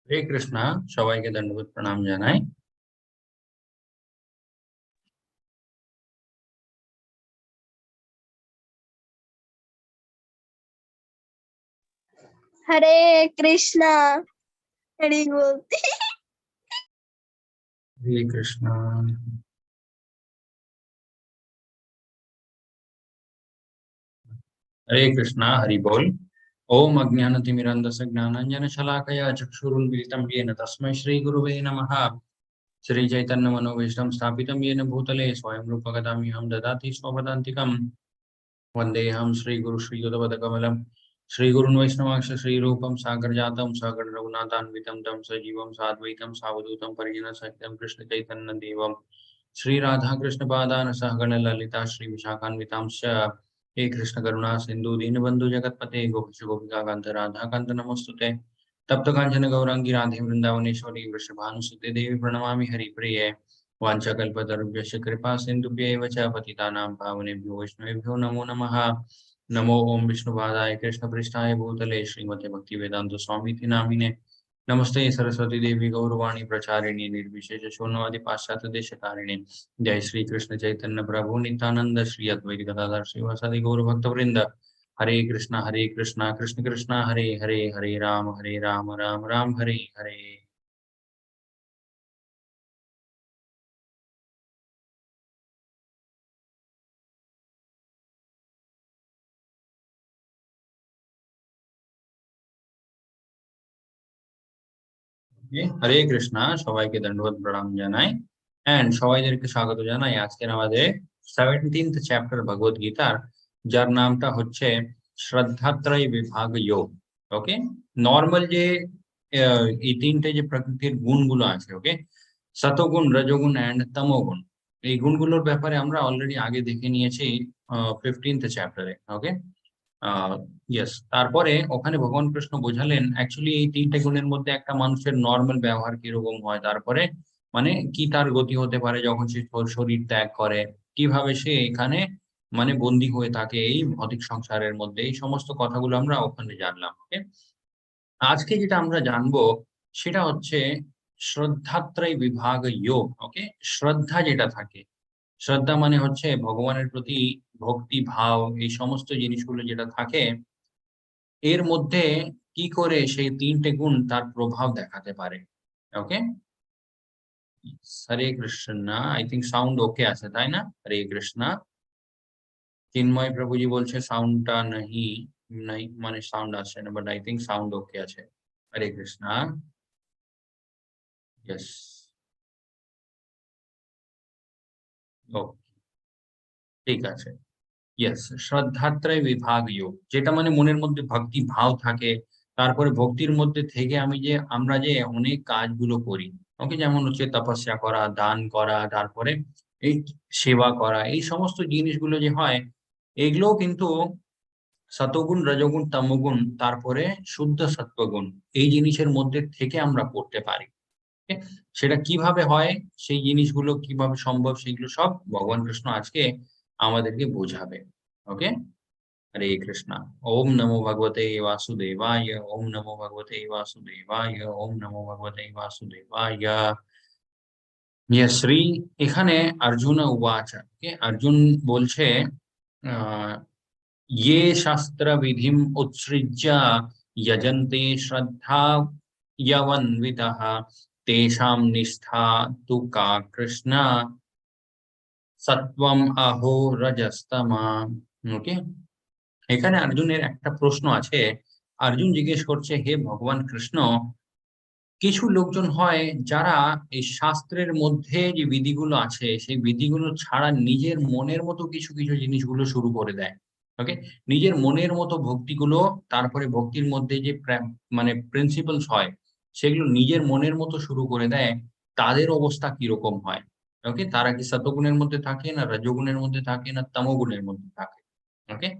হরে কৃষ্ণ, সবাইকে দণ্ডবোধ প্রণাম জানাই। हरे कृष्णा। हरि बोल। हरे कृष्ण। हरे कृष्ण, हरि बोल। ओम अज्ञानतिमिरन्धस्य ज्ञानाञ्जनशलाकया चक्षुरुन्मीलितं येन तस्मै श्रीगुरुवे नमः। श्रीचैतन्यमनोभीष्टं स्थापितं येन भूतले स्वयं रूपकदाम्यहं ददाति स्वपदान्तिकं। वन्देऽहं श्रीगुरु श्रीयुतपदकमलं श्रीगुरुन् वैष्णवांश श्रीरूपं सागरजातं सगण रघुनाथान्वितं तं सजीवं साद्वैतं सावधूतं परिजनसहितं कृष्णचैतन्यदेवं श्रीराधाकृष्णपादान् सहगण ललिता श्रीविशाखान्वितांश्च। हे कृष्ण करुणा सिंधु दीनबंधु जगतपते गोपेश गोपिका कांत राधा कांत नमोस्तुते। तप्त कांचन गौरांगी राधे वृंदावनेश्वरी वृषभानुसुते देवी प्रणमामि हरिप्रिये। वाञ्छाकल्पतरुभ्यश्च कृपा सिन्धुभ्यैव च पतितानां पावनेभ्यो वैष्णवेभ्यो नमो नमः। नमो ओम विष्णुपादाय कृष्णपृष्ठाय भूतले श्रीमते भक्तिवेदांत स्वामीति नामिने। नमस्ते सरस्वती देवी गौरवाणी प्रचारिणी निर्विशेष शून्यवादी पाश्चात्य देशकारिणी। जय श्री कृष्ण चैतन्य प्रभु नित्यानंद श्री अद्वैत गदाधर श्रीवासादि गौर भक्त वृंद। हरे कृष्णा कृष्ण कृष्ण हरे हरे, हरे राम राम राम हरे हरे। হরে কৃষ্ণ, সবাইকে দণ্ডবোধ প্রণাম জানাই এন্ড সবাইদেরকে স্বাগত জানাই আজকের আমাদের 17th চ্যাপ্টার ভগবত গীতার, যার নামটা হচ্ছে শ্রদ্ধাত্রয় বিভাগ যোগ। ওকে, নর্মাল যে এই তিনটে যে প্রকৃতির গুণগুলো আছে, ওকে, সতগুণ রজগুণ এন্ড তমোগুণ, এই গুণগুলোর ব্যাপারে আমরা অলরেডি আগে দেখে নিয়েছি 15th চ্যাপ্টারে। ওকে, ইয়েস, তারপরে ওখানে ভগবান কৃষ্ণ বোঝালেন অ্যাকচুয়ালি এই তিনটে গুণের মধ্যে একটা মানুষের নর্মাল ব্যবহার কিরকম হয়, তারপরে মানে কি তার গতি হতে পারে যখন সে শরীর ত্যাগ করে, কিভাবে সে এখানে মানে বন্দী হয়ে থাকে এই ভৌতিক সংসারের মধ্যে, এই সমস্ত কথাগুলো আমরা ওখানে জানলাম। ওকে, আজকে যেটা আমরা জানবো সেটা হচ্ছে শ্রদ্ধাত্রয় বিভাগ যোগ। ওকে, শ্রদ্ধা যেটা থাকে, শ্রদ্ধা মানে হচ্ছে ভগবানের প্রতি ভক্তি ভাব, এই সমস্ত জিনিসগুলো যেটা থাকে এর মধ্যে কি করে সেই তিনটে গুণ তার প্রভাব দেখাতে পারে। Okay, Hare Krishna, I think sound okay আছে তাই না? হরে কৃষ্ণ। চিন্ময় প্রভুজি বলছে সাউন্ডটা নাহি নাই, মানে সাউন্ড আসছে না, but I think sound okay আছে। হরে কৃষ্ণ। ইয়েস, ওকে, ঠিক আছে। ইয়েস, শ্রদ্ধাত্রয় বিভাগ যোগ, যেটা মানে মনের মধ্যে ভক্তি ভাব থাকে, তারপরে ভক্তির মধ্যে থেকে আমরা যে অনেক কাজগুলো করি, ওকে, যেমন হচ্ছে তপস্যা করা, দান করা, তারপরে এই সেবা করা, এই সমস্ত জিনিসগুলো যে হয় এগুলো কিন্তু সতগুণ রজগুণ তমগুণ তারপরে শুদ্ধ সত্ত্বগুণ, এই জিনিসের মধ্যে থেকে আমরা করতে পারি। Okay? সেটা কিভাবে হয়, সেই জিনিসগুলো কিভাবে সম্ভব, সেগুলো সব ভগবান কৃষ্ণ আজকে আমাদেরকে বোঝাবে। ওকে, हरे कृष्णा। ओम नमो भगवते वासुदेवाय, ओम नमो भगवते वासुदेवाय, ओम नमो भगवते वासुदेवाय। ये श्री এখানে अर्जुन उवाच, के अर्जुन বলছে ये शास्त्र विधिम उत्सृज्य यजन्ते श्रद्धा यवन्वितः तेषां निष्ठा तु का कृष्ण सत्वम अहो रजस्तमा। ओके, এখানে অর্জুনের একটা প্রশ্ন আছে। অর্জুন জিজ্ঞেস করছে, হে ভগবান কৃষ্ণ, কিছু লোকজন হয় যারা এই শাস্ত্রের মধ্যে যে বিধিগুলো আছে সেই বিধিগুলো ছাড়া নিজের মনের মতো কিছু কিছু জিনিসগুলো শুরু করে দেয়। ওকে, নিজের মনের মতো ভক্তিগুলো, তারপরে ভক্তির মধ্যে যে মানে প্রিন্সিপালস হয় সেগুলো নিজের মনের মতো শুরু করে দেয়, তাদের অবস্থা কিরকম হয়? ওকে, তারা কি সতগুণের মধ্যে থাকে, না রজগুণের মধ্যে থাকে, না তমগুণের মধ্যে থাকে? ওকে,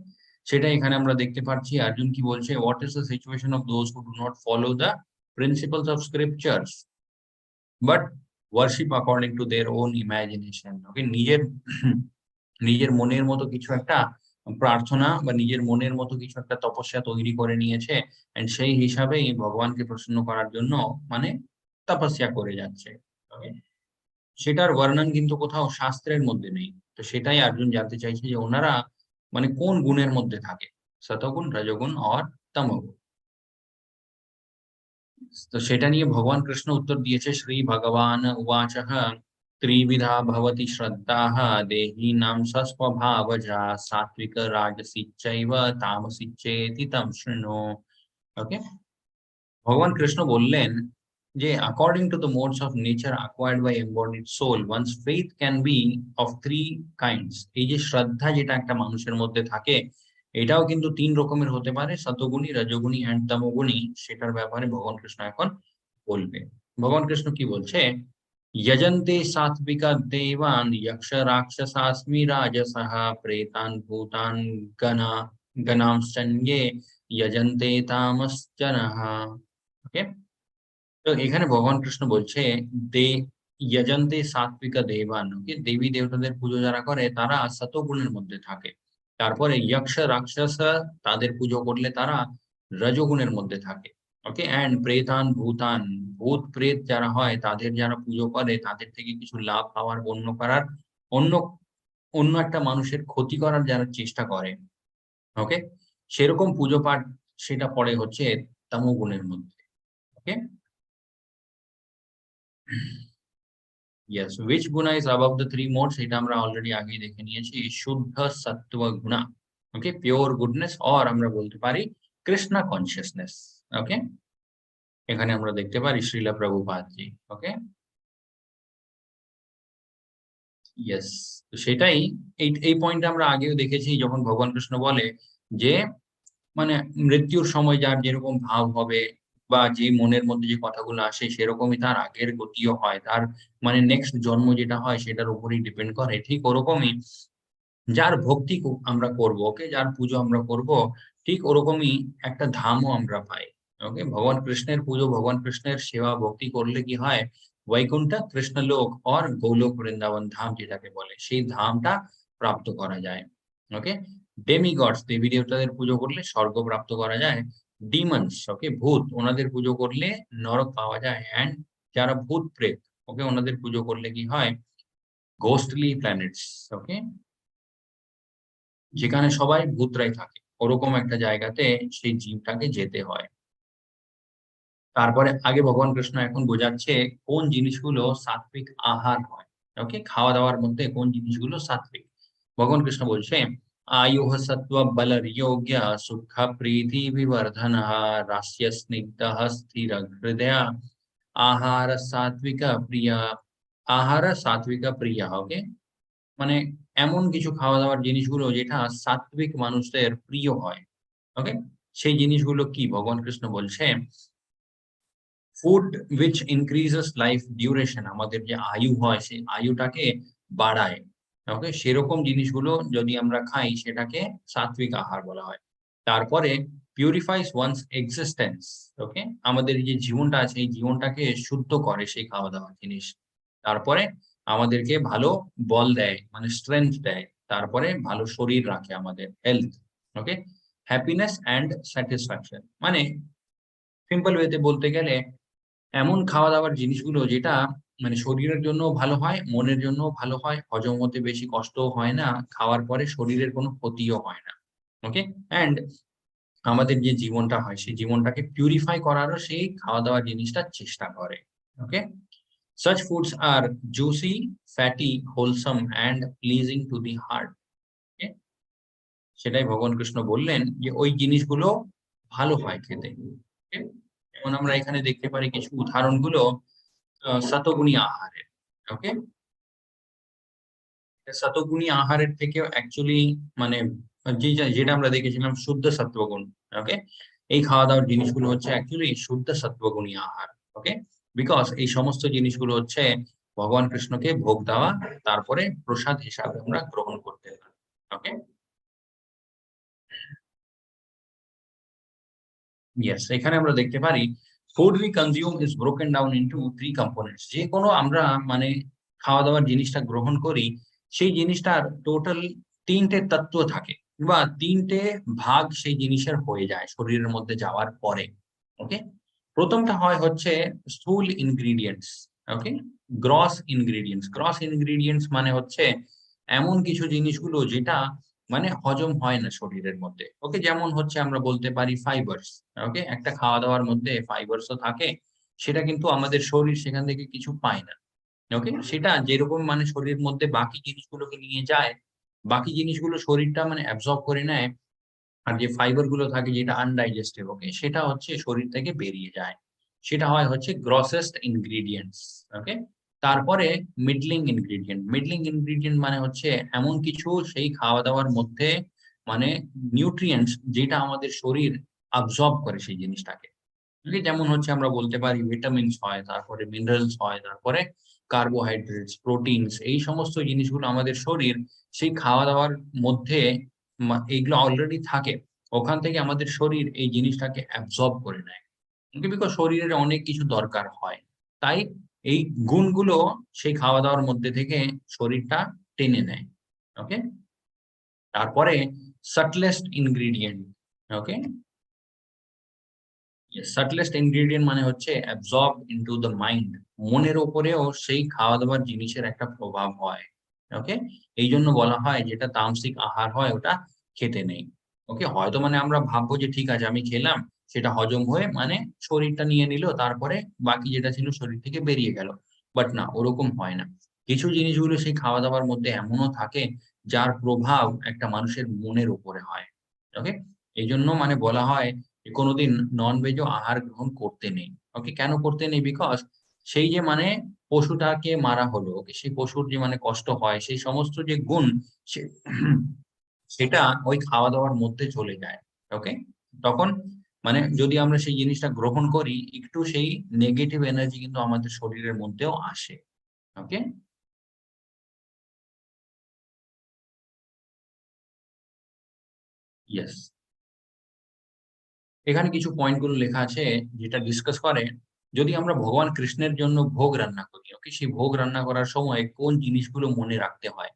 সেটা এখানে আমরা দেখতে পাচ্ছি। অর্জুন কি বলছে, what is the situation of those who do not follow the principles of scriptures but worship according to their own imagination? Okay, নিজের নিজের মনের মতো কিছু একটা প্রার্থনা বা নিজের মনের মতো কিছু একটা তপস্যা তৈরি করে নিয়েছে, এন্ড সেই হিসাবেই ভগবানকে প্রসন্ন করার জন্য মানে তপস্যা করে যাচ্ছে। Okay? সেটার বর্ণন কিন্তু কোথাও শাস্ত্রের মধ্যে নেই। তো সেটাই অর্জুন জানতে চাইছে যে ওনারা মানে কোন গুণের মধ্যে থাকে, সতগুণ, রজগুণ আর তমগুণ। তো সেটা নিয়ে ভগবান কৃষ্ণ উত্তর দিয়েছে, শ্রী ভগবান উবাচঃ ত্রিবিধা ভবতি শ্রদ্ধাঃ দেহিনাং স্বস্বভাবজা সাত্বিক রাজসি চৈব তামসি চেতি তম শৃণু। ওকে, ভগবান কৃষ্ণ বললেন যে according to the modes of nature acquired by embodied soul, one's faith can be of three kinds. এই যে শ্রদ্ধা যেটা একটা মানুষের মধ্যে থাকে, এটাও কিন্তু তিন রকমের হতে পারে, সতগুণী, রজগুণী এন্ড তমগুণী। সেটার ব্যাপারে ভগবান কৃষ্ণ এখন বলবে। ভগবান কৃষ্ণ কি বলছে, यजन्ते सात्विका देवान् यक्ष राक्षसास्मि राजसः प्रेतान् भूतान् गणा गणांश्चन्ये यजन्ते तामश्चनः। ওকে, তো এখানে ভগবান কৃষ্ণ বলছে দে যজন্তে সাত্বিকা দেবান, ওকে, দেবী দেবতাদের পুজো যারা করে তারা সতগুণের মধ্যে থাকে। তারপরে যক্ষ রাক্ষস, তাদের পুজো করলে তারা রজগুণের মধ্যে থাকে। ওকে, এন্ড প্রেতান ভূতান, ভূত প্রেত যারা হয় তাদের যারা পুজো করে তাদের থেকে কিছু লাভ পাওয়ার, অন্য করার, অন্য অন্য একটা মানুষের ক্ষতি করার যারা চেষ্টা করে, ওকে, সেরকম পুজো পাঠ সেটা পড়ে হচ্ছে তমোগুণের মধ্যে। ওকে, yes, which guna is above the three modes, এটা আমরা অলরেডি আগেই দেখে নিয়েছি, শুদ্ধ সত্ত্ব গুণা। ওকে, পিওর গুডনেস, অর আমরা বলতে পারি কৃষ্ণা কনসিয়াসনেস। ওকে, এখানে আমরা দেখতে পারি শ্রীলা প্রভুপাদজি। ওকে, ইয়েস, তো সেটাই, এই পয়েন্টটা আমরা আগেও দেখেছি যখন ভগবান কৃষ্ণ বলে যে মানে মৃত্যুর সময় যার যেরকম ভাব হবে বা যে মনের মধ্যে যে কথাগুলো আসে সেরকমই তার আগের গতিও হয়, তার মানে নেক্সট জন্ম যেটা হয় সেটার উপরেই ডিপেন্ড করে। ঠিক ওরকমই যার ভক্তি আমরা করব, ওকে, যার পুজো আমরা করব, ঠিক ওরকমই একটা ধামও আমরা পাই। ওকে, ভগবান কৃষ্ণের পুজো, ভগবান কৃষ্ণের সেবা ভক্তি করলে কি হয়, বৈকুণ্ঠ কৃষ্ণলোক অর গৌলোক বৃন্দাবন ধাম যেটাকে বলে, সেই ধামটা প্রাপ্ত করা যায়। ওকে, ডেমিগডস, দেবী দেবতাদের পুজো করলে স্বর্গ প্রাপ্ত করা যায়। ডিমন্স, ওকে, ভূত, ওনাদের পুজো করলে নরক পাওয়া যায়। অ্যান্ড যারা ভূত প্রেত, ওকে, ওনাদের পুজো করলে কি হয়, ঘোস্টলি প্ল্যানেটস, ওকে, যেখানে সবাই ভূতরাই থাকে, ওরকম একটা জায়গাতে সেই জীবটাকে যেতে হয়। তারপরে আগে ভগবান কৃষ্ণ এখন বোঝাচ্ছে কোন জিনিসগুলো সাত্বিক আহার হয়। ওকে, খাওয়া দাওয়ার মধ্যে কোন জিনিসগুলো সাত্বিক। ভগবান কৃষ্ণ বলছে আয়ুঃ সত্ত্ব বল যোগ্য সুখ প্রীতি বিবর্ধন রাস্য স্নিগ্ধ স্থির হৃদয় আহার সাত্বিক প্রিয়া, আহার সাত্বিক প্রিয়া। ওকে, মানে এমন কিছু খাওয়া দাওয়ার জিনিসগুলো যেটা সাত্বিক মানুষদের প্রিয় হয়। ওকে, সেই জিনিসগুলো কি ভগবান কৃষ্ণ বলছে, food which increases life duration, আমাদের যে আয়ু হয় সেই আয়ুটাকে বাড়ায়। ওকে, সেরকম জিনিসগুলো যদি আমরা খাই সেটাকে সাত্বিক আহার বলা হয়। তারপরে পিউরিফাইস ওয়ান্স এক্সিস্টেন্স, ওকে, আমাদের যে জীবনটা আছে এই জীবনটাকে শুদ্ধ করে সেই খাওয়া দাওয়ার জিনিস। তারপরে আমাদেরকে ভালো বল দেয়, মানে স্ট্রেংথ দেয়। তারপরে ভালো শরীর রাখে, আমাদের health. Okay, happiness and satisfaction, মানে সিম্পল ওয়েতে বলতে গেলে এমন খাওয়া দাওয়ার জিনিসগুলো যেটা মানে শরীরের জন্য ভালো হয়, মনের জন্য ভালো হয়, হজম হতে বেশি কষ্টও হয় না, খাওয়ার পরে শরীরের কোনো ক্ষতিও হয় না। ওকে, অ্যান্ড আমাদের যে জীবনটা হয় সেই জীবনটাকে পিউরিফাই করারও সেই খাওয়া দাওয়ার জিনিসটা চেষ্টা করে। ওকে, such foods are juicy, fatty, wholesome and pleasing to the heart. Okay? সেটাই ভগবান কৃষ্ণ বললেন যে ওই জিনিসগুলো ভালো হয় খেতে। Okay? যেমন আমরা এখানে দেখতে পারি কিছু উদাহরণগুলো শতগুণী আহারের। ওকে, শতগুণী আহারের থেকেও অ্যাকচুয়ালি মানে যেটা আমরা দেখেছিলাম শুদ্ধ সত্ত্বগুণ। ওকে, এই খাওয়া দাওয়ার জিনিসগুলো হচ্ছে অ্যাকচুয়ালি শুদ্ধ সত্ত্বগুণী আহার। ওকে, বিকজ এই সমস্ত জিনিসগুলো হচ্ছে ভগবান কৃষ্ণকে ভোগ দেওয়া, তারপরে প্রসাদ হিসাবে আমরা গ্রহণ করতে পারি। ওকে, ইয়েস, এখানে আমরা দেখতে পারি food we consume is broken down into three components. যে কোনো আমরা মানে খাওয়া দাওয়ার জিনিসটা গ্রহণ করি সেই জিনিসটার টোটাল তিনটে তত্ত্ব থাকে। বা তিনটে ভাগ সেই জিনিসের হয়ে যায় শরীরের মধ্যে যাওয়ার পরে। ওকে, প্রথমটা হয় হচ্ছে স্থূল ইনগ্রিডিয়েন্টস। ওকে, গ্রস ইনগ্রিডিয়েন্টস মানে হচ্ছে এমন কিছু জিনিসগুলো যেটা মানে হজম হয় না শরীরের মধ্যে। ওকে, যেমন হচ্ছে আমরা বলতে পারি ফাইবার্স। ওকে, একটা খাওয়া দাওয়ার মধ্যে ফাইবার্সও থাকে, সেটা কিন্তু আমাদের শরীর সেখান থেকে কিছু পায় না। ওকে, সেটা যেরকম মানে শরীরের মধ্যে বাকি জিনিসগুলোকে নিয়ে যায়, বাকি জিনিসগুলো শরীরটা মানে অ্যাবজর্ব করে নেয়, আর যে ফাইবার গুলো থাকে যেটা আনডাইজেস্টেড, ওকে, সেটা হচ্ছে শরীর থেকে বেরিয়ে যায়। সেটা হয় হচ্ছে গ্রসেস্ট ইনগ্রিডিয়েন্টস। ওকে, তারপরে মিডলিং ইনগ্রিডিয়েন্ট মানে হচ্ছে এমন কিছু সেই খাওয়া দাওয়ার মধ্যে মানে নিউট্রিয়েন্টস যেটা আমাদের শরীর অ্যাবজর্ব করে সেই জিনিসটাকে। ওকে, যেমন হচ্ছে আমরা বলতে পারি ভিটামিনস হয়, তারপরে মিনারেলস হয়, তারপরে কার্বোহাইড্রেটস, প্রোটিনস, এই সমস্ত জিনিসগুলো আমাদের শরীর সেই খাওয়া দাওয়ার মধ্যে এইগুলো অলরেডি থাকে। ওখান থেকে আমাদের শরীর এই জিনিসটাকে অ্যাবজর্ব করে নেয়। ওকে, বিকজ শরীরের অনেক কিছু দরকার হয়। তাই এই গুণগুলো সেই খাওয়া দাওয়ার মধ্যে থেকে শরীরটা টেনে নেয়। ওকে, তারপরে সাটলেস্ট ইনগ্রিডিয়েন্ট। ওকে, সাটলেস্ট ইনগ্রেডিয়েন্ট মানে হচ্ছে অ্যাবজর্ব ইনটু দ্য মাইন্ড। মনের উপরেও সেই খাওয়া দাওয়ার জিনিসের একটা প্রভাব হয়। ওকে, এই জন্য বলা হয় যেটা তামসিক আহার হয় ওটা খেতে নেই। ওকে, হয়তো মানে আমরা ভাববো যে ঠিক আছে আমি খেলাম, সেটা হজম হয়ে মানে শরীরটা নিয়ে নিল, তারপরে বাকি যেটা ছিল শরীর থেকে বেরিয়ে গেল। বাট না, ওরকম হয় না। কিছু জিনিসগুলো সেই খাওয়া দাওয়ার মধ্যে এমনও থাকে যার প্রভাব একটা মানুষের মনের উপরে হয়। ওকে, এই জন্য মানে বলা হয় কোনদিন নন-ভেজও আহার গ্রহণ করতে নেই। ওকে, কেন করতে নেই? বিকজ সেই যে মানে পশুটাকে মারা হলো, ওকে, সেই পশুর যে মানে কষ্ট হয়, সেই সমস্ত যে গুণ সে সেটা ওই খাওয়া-দাওয়ার মধ্যে চলে যায়। ওকে? তখন মানে যদি আমরা সেই জিনিসটা গ্রহণ করি, একটু সেই নেগেটিভ এনার্জি কিন্তু আমাদের শরীরের মধ্যেও আসে। ওকে? ইয়েস। এখানে কিছু পয়েন্ট গুলো লেখা আছে যেটা ডিসকাস করে, যদি আমরা ভগবান কৃষ্ণের জন্য ভোগ রান্না করি, ওকে, সেই ভোগ রান্না করার সময় কোন জিনিসগুলো মনে রাখতে হয়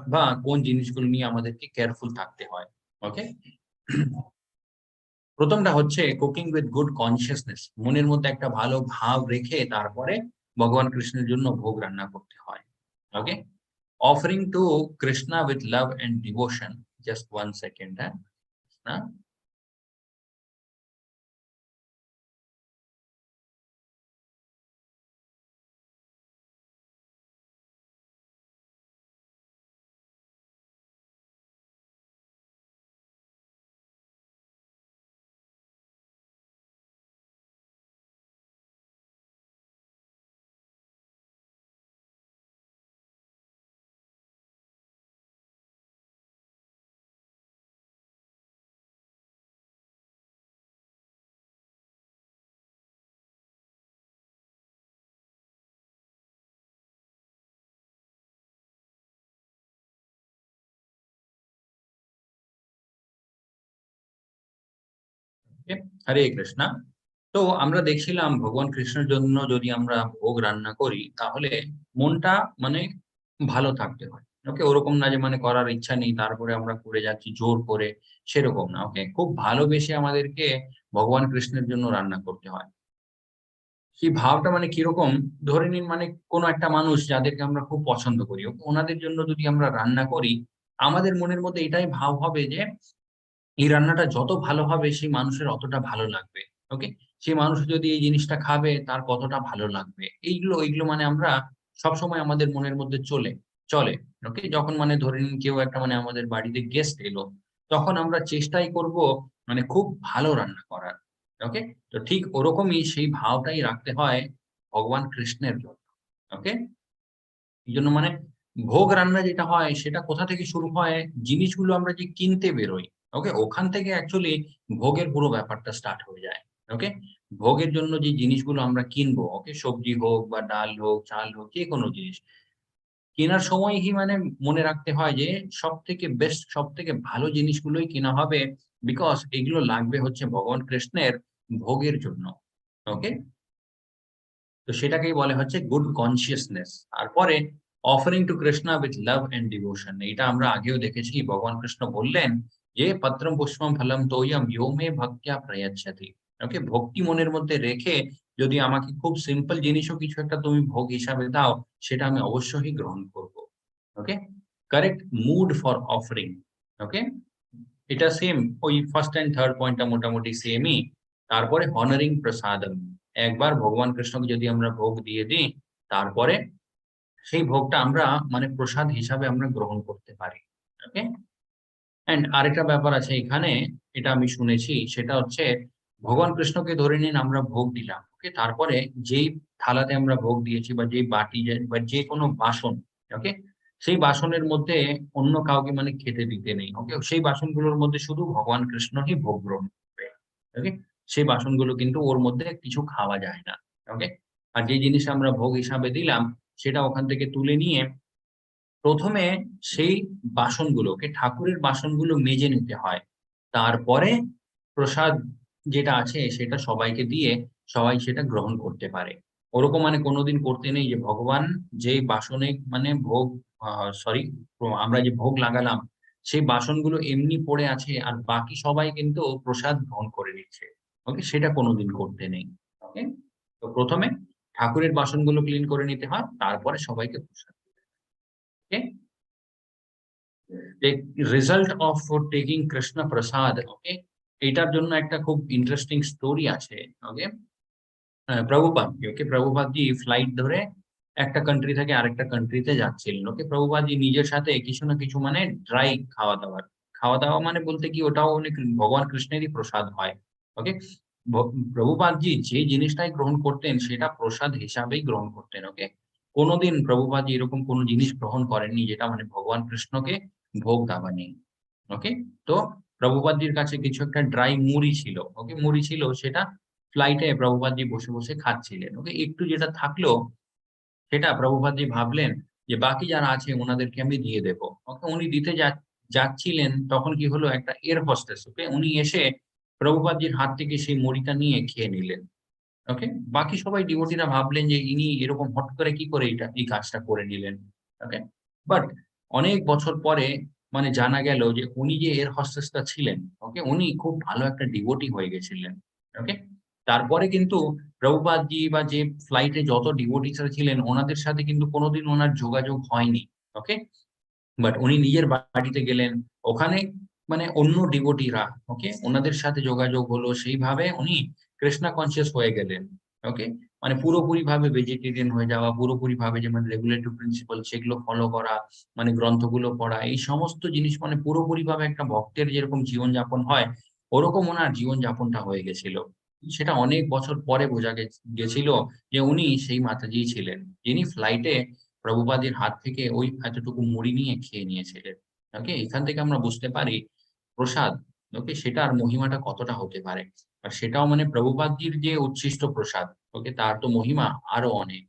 বা কোন জিনিসগুলো নিয়ে আমাদেরকে কেয়ারফুল থাকতে হয়। ওকে, প্রথমটা হচ্ছে কুকিং উইথ গুড কনসিয়াসনেস। মনের মধ্যে একটা ভালো ভাব রেখে তারপরে ভগবান কৃষ্ণের জন্য ভোগ রান্না করতে হয়। Okay, offering to Krishna with love and devotion. Just one second, হ্যাঁ। ওকে, হরে কৃষ্ণা। তো আমরা দেখছিলাম ভগবান কৃষ্ণের জন্য যদি আমরা ভোগ রান্না করি তাহলে মনটা মানে ভালো থাকতে হয়। ওকে, ওরকম না যে মানে করার ইচ্ছা নেই তারপরে আমরা করে যাচ্ছি জোর করে, সেরকম না। ওকে, খুব ভালোবেসে আমাদেরকে ভগবান কৃষ্ণের জন্য রান্না করতে হয়। সেই ভাবটা মানে কিরকম? ধরে নিন মানে কোন একটা মানুষ যাদেরকে আমরা খুব পছন্দ করি, ওনাদের জন্য যদি আমরা রান্না করি, আমাদের মনের মধ্যে এটাই ভাব হবে যে এই রান্নাটা যত ভালো হবে সেই মানুষের অতটা ভালো লাগবে। ওকে? সেই মানুষ যদি এই জিনিসটা খাবে তার কতটা ভালো লাগবে। এইগুলো মানে আমরা সবসময় আমাদের মনের মধ্যে চলে। ওকে? যখন মানে ধরে নিন কেউ একটা মানে আমাদের বাড়িতে গেস্ট এলো, তখন আমরা চেষ্টাই করব মানে খুব ভালো রান্না করার। ওকে? তো ঠিক ওরকমই সেই ভাবটাই রাখতে হয় ভগবান কৃষ্ণের জন্য। ওকে? এজন্য মানে ভোগ রান্না যেটা হয় সেটা কোথা থেকে শুরু হয়? জিনিসগুলো আমরা যে কিনতে বেরোই, ওকে? ওখান থেকে অ্যাকচুয়ালি ভোগের পুরো ব্যাপারটা স্টার্ট হয়ে যায়। ওকে? ভোগের জন্য যে জিনিসগুলো আমরা কিনবো, ওকে? সবজি হোক বা ডাল হোক, চাল হোক, যেকোনো জিনিস। কেনার সময়ই মানে মনে রাখতে হয় যে সবথেকে বেস্ট, সবথেকে ভালো জিনিসগুলোই কেনা হবে। বিকজ এগুলো লাগবে হচ্ছে ভগবান কৃষ্ণের ভোগের জন্য। ওকে? তো সেটাকেই বলে হচ্ছে গুড কনসিয়াসনেস। তারপরে offering to Krishna with love and devotion. এটা আমরা আগেও দেখেছি, ভগবান কৃষ্ণ বললেন যে পত্রম পুষ্পম ফলম তোয়ম ইয়ো মে ভক্ত্যা প্রয়চ্ছতি। ওকে, ভক্তি মনের মধ্যে রেখে যদি আমাকে খুব সিম্পল জিনিসও কিছু একটা তুমি ভোগ হিসাবে দাও, সেটা আমি অবশ্যই গ্রহণ করব। ওকে, কারেক্ট মুড ফর অফারিং। ওকে, এটা সেম, ওই ফার্স্ট এন্ড থার্ড পয়েন্টটা মোটামুটি সেমই। তারপরে হনারিং প্রসাদম, একবার ভগবান কৃষ্ণকে যদি আমরা ভোগ দিয়ে দিই, তারপরে সেই ভোগটা আমরা মানে প্রসাদ হিসাবে আমরা গ্রহণ করতে পারি। ওকে, এন্ড আরেকটা ব্যাপার আছে এখানে, এটা আমি শুনেছি, সেটা হচ্ছে ভগবান কৃষ্ণকে ধরে নিন আমরা ভোগ দিলাম। ওকে, তারপরে যেই থালাতে আমরা ভোগ দিয়েছি বা যেই বাটি বা যে কোনো বাসন, ওকে, সেই বাসনের মধ্যে অন্য কাউকে মানে খেতে দিতে নেই। ওকে, সেই বাসনগুলোর মধ্যে শুধু ভগবান কৃষ্ণই ভোগ গ্রহণ করবে। ওকে, সেই বাসনগুলো কিন্তু ওর মধ্যে কিছু খাওয়া যায় না। ওকে, আর যে জিনিস আমরা ভোগ হিসাবে দিলাম, সেটা ওখান থেকে তুলে নিয়ে প্রথমে সেই বাসনগুলোকে, ঠাকুরের বাসনগুলো মেজে নিতে হয়। তারপরে প্রসাদ যেটা আছে সেটা সবাইকে দিয়ে সবাই সেটা গ্রহণ করতে পারে। ওরকম মানে কোনোদিন করতে নেই যে ভগবান যেই বাসনে মানে ভোগ সরি আমরা যে ভোগ লাগালাম, সেই বাসনগুলো এমনি পড়ে আছে আর বাকি সবাই কিন্তু প্রসাদ গ্রহণ করে নিচ্ছে। ওকে? সেটা কোনোদিন করতে নেই। ওকে? তো প্রথমে ঠাকুরের বাসনগুলো ক্লিন করে নিতে হয়, তারপরে সবাইকে প্রসাদ। ওকে? রেজাল্ট অফ টেকিং কৃষ্ণ প্রসাদ। ওকে, এটার জন্য একটা খুব ইন্টারেস্টিং স্টোরি আছে। ওকে, প্রভুপাদ, ওকে, প্রভুপাদ জি ফ্লাইট ধরে একটা কান্ট্রি থেকে আরেকটা কান্ট্রিতে যাচ্ছিলেন। ওকে, প্রভুপাদ জি নিজের সাথে কিছু না কিছু মানে ড্রাই খাওয়া দাওয়া মানে বলতে কি ওটাও অনেক ভগবান কৃষ্ণেরই প্রসাদ হয়। ওকে, প্রভুপাদ জি যে জিনিসটাই গ্রহণ করতেন সেটা প্রসাদ হিসাবেই গ্রহণ করতেন। ওকে, কোনোদিন প্রভুপাদ জি এরকম কোনো জিনিস গ্রহণ করেননি যেটা মানে ভগবান কৃষ্ণকে ভোগ দেওয়া নেই। ওকে, তো প্রভুপাদজির কাছে কিছু একটা ড্রাই মুড়ি ছিল। ওকে, মুড়ি ছিল, সেটা ফ্লাইটে প্রভুপাদজি বসে বসে খাচ্ছিলেন। ওকে, একটু যেটা থাকলো সেটা প্রভুপাদজি ভাবলেন যে বাকি যারা আছে ওনাদেরকে আমি দিয়ে দেব। ওকে, উনি দিতে যাচ্ছিলেন, তখন কি হলো, একটা এয়ার হোস্টেস, ওকে, উনি এসে প্রভুপাদজির হাত থেকে সেই মুড়িটা নিয়ে খেয়ে নিলেন। ওকে, বাকি সবাই ডিভোটিরা ভাবলেন যে ইনি এরকম হট করে কি করে এই কাজটা করে নিলেন। ওকে, বাট অনেক বছর পরে মানে জানা গেল যে উনি যে এয়ার হোস্টেসটা ছিলেন, ওকে, উনি খুব ভালো একটা ডিভোটি হয়ে গেছিলেন। ওকে, তারপরে কিন্তু প্রভুপাদজি বা যে ফ্লাইটে যত ডিভোটিসরা ছিলেন ওনাদের সাথে কিন্তু কোনোদিন ওনার যোগাযোগ হয়নি। ওকে, বাট উনি নিজের বাড়িতে গেলেন, ওখানে মানে অন্য ডিভোটিরা, ওকে, ওনাদের সাথে যোগাযোগ হলো, সেইভাবে উনি কৃষ্ণা কনসিয়াস হয়ে গেলেন। ওকে, মানে পুরোপুরি ভাবে ভেজিটেরিয়ান হয়ে যাওয়া, পুরোপুরি ভাবে যে মানে রেগুলেটরি প্রিন্সিপাল সেগুলো ফলো করা, মানে গ্রন্থগুলো পড়া, এই সমস্ত জিনিস মানে পুরোপুরি ভাবে একটা ভক্তের যেরকম জীবনযাপন হয় ওরকম ওনার জীবনযাপনটা হয়ে গেছিল। সেটা অনেক বছর পরে বোঝা গেছিল যে উনি সেই মাতাজি ছিলেন যিনি ফ্লাইটে প্রভুপাদের হাত থেকে ওই এতটুকু মুড়ি নিয়ে খেয়ে নিয়েছিলেন। ওকে, এখান থেকে আমরা বুঝতে পারি প্রসাদ, ওকে, সেটার মহিমাটা কতটা হতে পারে। আর সেটাও মানে প্রভুপাদজির যে উচ্ছিষ্ট প্রসাদ, ওকে, তার তো মহিমা আরো অনেক।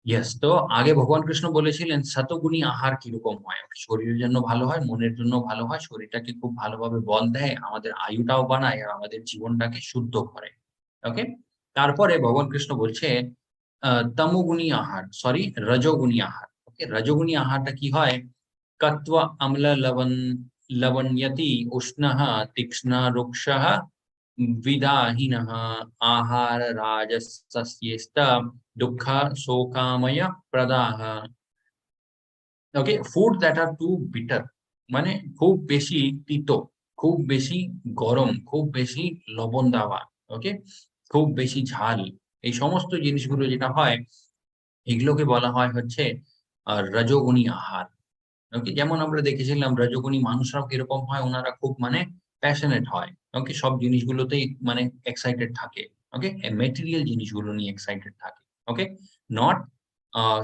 ইয়েস, তো আগে ভগবান কৃষ্ণ বলেছিলেন শতগুণী আহার কিরকম হয়। শরীরের জন্য ভালো হয়, মনের জন্য ভালো হয়, শরীরটাকে খুব ভালোভাবে বল দেয়, আমাদের আয়ুটাও বাড়ায় আর আমাদের জীবনটাকে শুদ্ধ করে। ওকে, তারপরে ভগবান কৃষ্ণ বলছে তমোগুণী আহার, সরি রজোগুণী আহার। ওকে, রজোগুণী আহারটা কি হয়, কত্ব অম্ল লবণ্যতি উষ্ণঃ তীক্ষ্ণ রুক্ষঃ विदाहिनः आहार राजसस्येस्त दुःख शोकामय प्रदाः। Okay, food that are too bitter, মানে খুব বেশি তিতো, খুব বেশি গরম, খুব বেশি লবণ দেওয়া, ওকে, খুব বেশি ঝাল, এই সমস্ত জিনিসগুলো যেটা হয় এগুলোকে বলা হয় হচ্ছে রজোগুণী আহার। ওকে, যেমন আমরা দেখেছিলাম রজোগুণী মানুষরাও কিরকম হয়, ওনারা খুব মানে প্যাশনেট হয়। ওকে, সব জিনিসগুলোতেই মানে এক্সাইটেড থাকে। ওকে, মেটেরিয়াল জিনিসগুলো নিয়ে এক্সাইটেড থাকে। ওকে, নট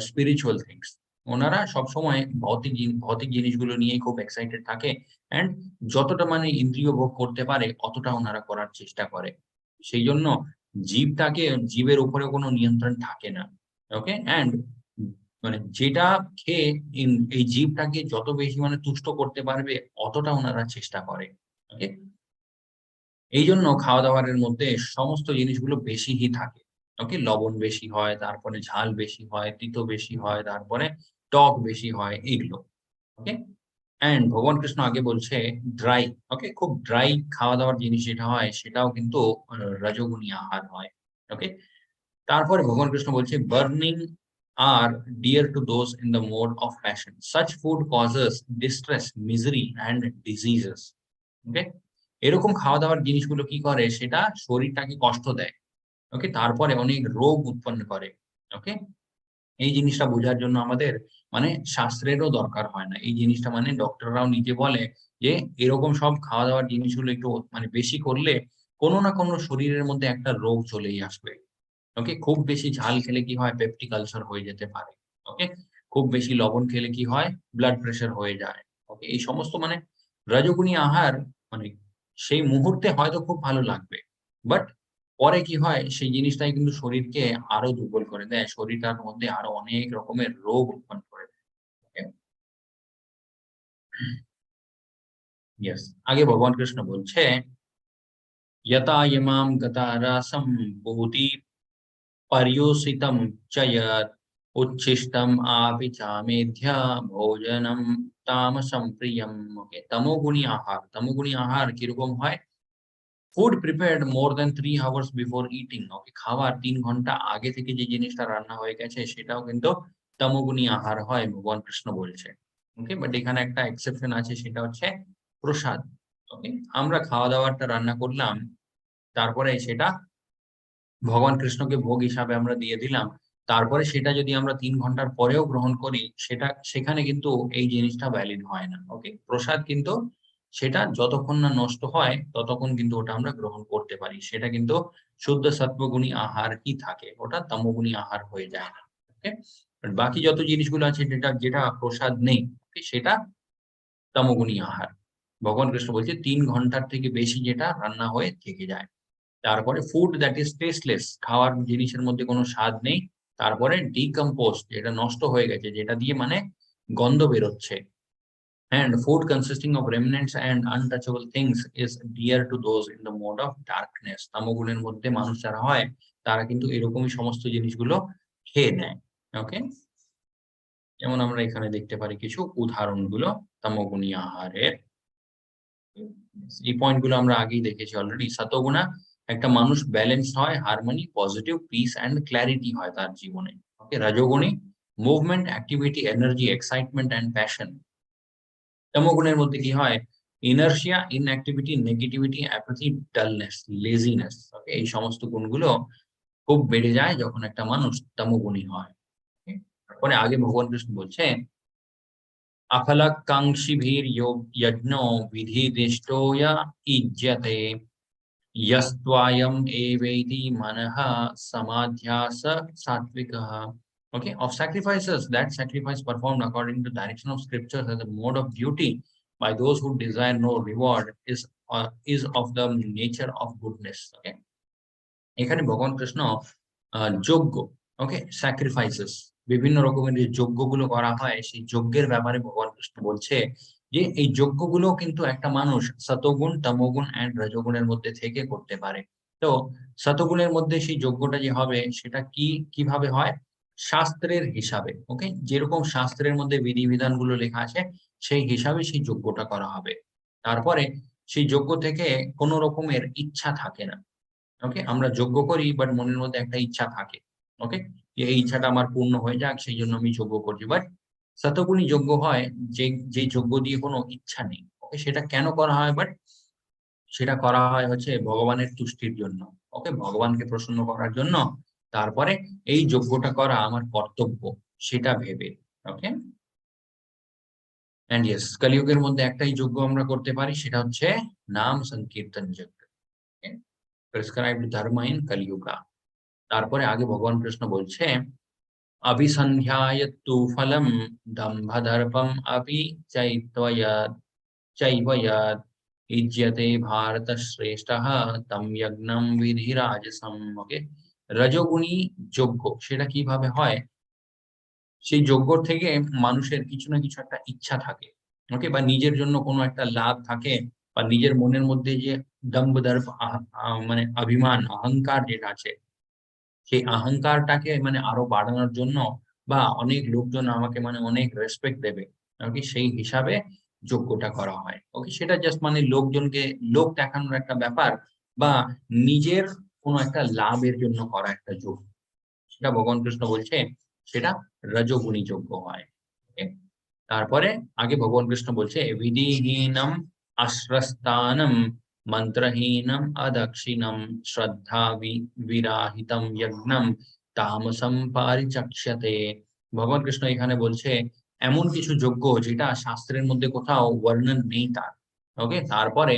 স্পিরিচুয়াল থিংস। ওনারা সবসময় ভৌতিক জিনিসগুলো নিয়েই খুব এক্সাইটেড থাকে। অ্যান্ড যতটা মানে ইন্দ্রিয় ভোগ করতে পারে অতটা ওনারা করার চেষ্টা করে। সেই জন্য জীবের উপরে কোনো নিয়ন্ত্রণ থাকে না। ওকে, অ্যান্ড মানে যেটা খেয়ে এই জীবটাকে যত বেশি মানে তুষ্ট করতে পারবে অতটা ওনারা চেষ্টা করে। ওকে, এই জন্য খাওয়া দাওয়ার মধ্যে সমস্ত জিনিসগুলো বেশিই থাকে। ওকে, লবণ বেশি হয়, তারপরে ঝাল বেশি হয়, তিতো বেশি হয়, তারপরে টক বেশি হয়, এইগুলো। ওকে, এন্ড ভগবান কৃষ্ণ আগে বলছে ড্রাই, ওকে, খুব ড্রাই খাওয়া দাওয়ার জিনিস যেটা হয় সেটাও কিন্তু রজোগুণী আহার হয়। ওকে, তারপরে ভগবান কৃষ্ণ বলছে burning are dear to those in the mode of passion, such food causes distress, misery and diseases. Okay, এরকম খাওয়া দাওয়ার জিনিসগুলো কি করে, সেটা শরীরটাকে কষ্ট দেয়। ওকে, তারপরে অনেক রোগ উৎপন্ন করে। ওকে, এই জিনিসটা বোঝার জন্য আমাদের মানে শাস্ত্রেরও দরকার হয় না। এই জিনিসটা মানে ডক্টররাও নিজে বলে যে এরকম সব খাওয়া দাওয়ার জিনিসগুলো একটু মানে বেশি করলে কোনো না কোনো শরীরের মধ্যে একটা রোগ চলেই আসবে। ওকে, খুব বেশি ঝাল খেলে কি হয়, পেপটিক আলসার হয়ে যেতে পারে। ওকে, খুব বেশি লবণ খেলে কি হয়, ব্লাড প্রেশার হয়ে যায়। ওকে, এই সমস্ত মানে রজোগুণী আহার মানে সেই মুহূর্তে হয়তো খুব ভালো লাগবে, বাট পরে কি হয় সেই জিনিসটাই কিন্তু শরীরকে আরো দুর্বল করে দেয়, শরীরটার মধ্যে আরো অনেক রকমের রোগ উৎপন্ন করে দেয়। ওকে, ইয়েস, আগে ভগবান কৃষ্ণ বলছে यथा इमां गता रसं भूति पर्युषितं च यत् उच्छिष्टम् आपि चामेध्य भोजनं तामसं प्रियम। ओके, तमोगुणी आहार, तमोगुणी आहार কিরকম হয়, food prepared more than 3 hours before eating. Okay, খাওয়ার 3 ঘন্টা আগে থেকে যে জিনিসটা রান্না হয়ে গেছে সেটাও কিন্তু তমোগুণী আহার হয়, ভগবান কৃষ্ণ বলছে। ওকে, বাট এখানে একটা এক্সেপশন আছে, সেটা হচ্ছে প্রসাদ। ওকে, আমরা খাওয়া দাওয়াটা রান্না করলাম, তারপরে সেটা ভগবান কৃষ্ণকে ভোগ হিসাবে আমরা দিয়ে দিলাম। তারপরে সেটা যদি আমরা ৩ ঘন্টার পরেও গ্রহণ করি, সেখানে কিন্তু এই জিনিসটা ভ্যালিড হয় না। ওকে? প্রসাদ কিন্তু সেটা যতক্ষণ না নষ্ট হয়, ততক্ষণ কিন্তু ওটা আমরা গ্রহণ করতে পারি। সেটা কিন্তু শুদ্ধ সত্ত্বগুণী আহারই থাকে। ওটা তমোগুণী আহার হয়ে যায় না। ওকে? বাট বাকি যত জিনিসগুলো আছে যেটা প্রসাদ নেই, ওকে? সেটা তমোগুণী আহার। ভগবান কৃষ্ণ বলছে ৩ ঘন্টার থেকে বেশি যেটা রান্না হয়ে থেকে যায়। তারপরে ফুড দ্যাট ইজ টেস্টলেস, খাওয়ার জিনিসের মধ্যে কোনো স্বাদ নেই। তারপরে ডিকম্পোজড, যেটা নষ্ট হয়ে গেছে, যেটা দিয়ে মানে গন্ধ বেরোচ্ছে। And food consisting of remnants and untouchable things is dear to those in the mode of darkness. তামোগুণের মধ্যে মানুষ যারা হয়, তারা কিন্তু এরকমই সমস্ত জিনিসগুলো খেয়ে নেয়। ওকে, যেমন আমরা এখানে দেখতে পারি কিছু উদাহরণগুলো তামোগুণী আহারের। এই পয়েন্টগুলো আমরা আগেই দেখেছি অলরেডি। সতগুণা, একটা মানুষ ব্যালেন্সড হয়, harmony, positive, peace and clarity হয় তার জীবনে। ওকে, রজোগুণী movement, activity, energy, excitement and passion. তমোগুণের মধ্যে কি হয়, inertia, inactivity, negativity, apathy, dullness, laziness. Okay, এই সমস্ত গুণগুলো খুব বেড়ে যায় যখন একটা মানুষ তমোগুণী হয়। ওকে? তারপরে আগে ভগবান কৃষ্ণ বলছে अफलकाङ्क्षिभिर्यो यज्ञो विधिदिष्टो य इज्यते यस्त्वायम् एवेति मनः समाध्यास सात्विकः। Okay, of sacrifices, that sacrifice performed according to direction of scriptures as a mode of duty by those who desire no reward is of the nature of goodness. Okay, এখানে ভগবান কৃষ্ণ যজ্ঞ, ওকে, স্যাক্রিফাইসেস, বিভিন্ন রকমের যে যজ্ঞগুলো করা হয় সেই যজ্ঞের ব্যাপারে ভগবান কৃষ্ণ বলছে যে এই যজ্ঞগুলো কিন্তু একটা মানুষ সতগুণ, তমোগুণ অ্যান্ড রজগুণের মধ্যে থেকে করতে পারে। তো সতগুণের মধ্যে সেই যজ্ঞটা যে হবে সেটা কিভাবে হয়, শাস্ত্রের হিসাবে। ওকে, যেরকম শাস্ত্রের মধ্যে বিধিবিধানগুলো লেখা আছে সেই হিসাবে সেই যজ্ঞটা করা হবে। তারপরে সেই যজ্ঞ থেকে কোনো রকমের ইচ্ছা থাকে না। ওকে, আমরা যজ্ঞ করি বাট মনের মধ্যে একটা ইচ্ছা থাকে। ওকে, যে এই ইচ্ছাটা আমার পূর্ণ হয়ে যাক, সেই জন্য আমি যজ্ঞ করছি। বাট শতগুণী যজ্ঞ হয় যে যজ্ঞ দিয়ে কোনো ইচ্ছা নেই। ওকে, সেটা কেন করা হয়, বাট সেটা করা হয় হচ্ছে ভগবানের তুষ্টির জন্য। ওকে, ভগবানকে প্রসন্ন করার জন্য। তারপরে এই যজ্ঞটা করা আমার কর্তব্য সেটা ভেবে। ওকে, এন্ড ইয়েস, কলিযুগের মধ্যে একটাই যজ্ঞ আমরা করতে পারি, সেটা হচ্ছে নাম সংকীর্তন যজ্ঞ। প্রেসক্রাইবড ধর্ম ইন কলিযুগা। তারপরে আগে ভগবান কৃষ্ণ বলছে अभिसन्ध्यायत्तु फलं दम्भदर्पम् अपि चैव यत् युज्यते भारतश्रेष्ठः तं यज्ञं विधिराजसम्। ওকে, রজোগুণী যজ্ঞ সেটা কিভাবে হয়, সেই যজ্ঞ থেকে মানুষের কিছু না কিছু একটা ইচ্ছা থাকে। ওকে, বা নিজের জন্য কোনো একটা লাভ থাকে, বা নিজের মনের মধ্যে যে দম্ভ দর্প মানে অভিমান, অহংকার যেটা আছে সেই অহংকারটাকে মানে আরো বাড়ানোর জন্য বা অনেক লোকজন আমাকে মানে অনেক রেসপেক্ট দেবে, ওকে, সেই হিসাবে যজ্ঞটা করা হয়। ওকে, সেটা জাস্ট মানে লোকজনকে লোক দেখানোর একটা ব্যাপার বা নিজের কোনো একটা লাভের জন্য করা একটা যজ্ঞ, সেটা ভগবান কৃষ্ণ বলছে সেটা রজোগুণী যজ্ঞ হয়। ওকে, তারপরে আগে ভগবান কৃষ্ণ বলছে বিধিহীনম আশ্রস্তানম মন্ত্রহীনম অদক্ষিণম শ্রদ্ধা বিরাহিতম যজ্ঞম তামসম পারিচক্ষ্যতে। ভগবান কৃষ্ণ এখানে বলছে এমন কিছু যজ্ঞ যেটা শাস্ত্রের মধ্যে কোথাও বর্ণন নেই তার। ওকে, তারপরে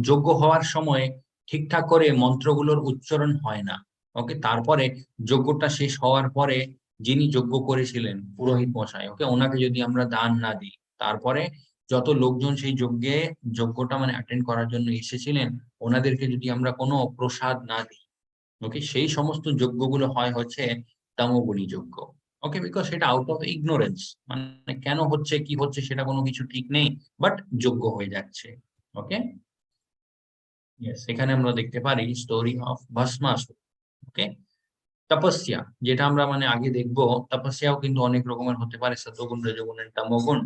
যজ্ঞ হওয়ার সময় ঠিকঠাক করে মন্ত্রগুলোর উচ্চারণ হয় না। ওকে, তারপরে যজ্ঞটা শেষ হওয়ার পরে যিনি যজ্ঞ করেছিলেন পুরোহিত মশাই, ওকে, ওনাকে যদি আমরা দান না দিই, তারপরে যত লোকজন সেই যজ্ঞটা মানে অ্যাটেন্ড করার জন্য এসেছিলেন ওনাদেরকে যদি আমরা কোনো প্রসাদ না দিই, ওকে, সেই সমস্ত যজ্ঞগুলো হয় হচ্ছে তমোগুণী যজ্ঞ। ওকে, বিকজ সেটা আউট অফ ইগনোরেন্স, মানে কেন হচ্ছে কি হচ্ছে সেটা কোনো কিছু ঠিক নেই, বাট যজ্ঞ হয়ে যাচ্ছে। ওকে, ইয়েস, এখানে আমরা দেখতে পারি স্টোরি অফ ভস্মাসুর। ওকে, তপস্যা যেটা আমরা মানে আগে দেখবো, তপস্যাও কিন্তু অনেক রকমের হতে পারে, সতগুণ রজগুণ তমোগুণ।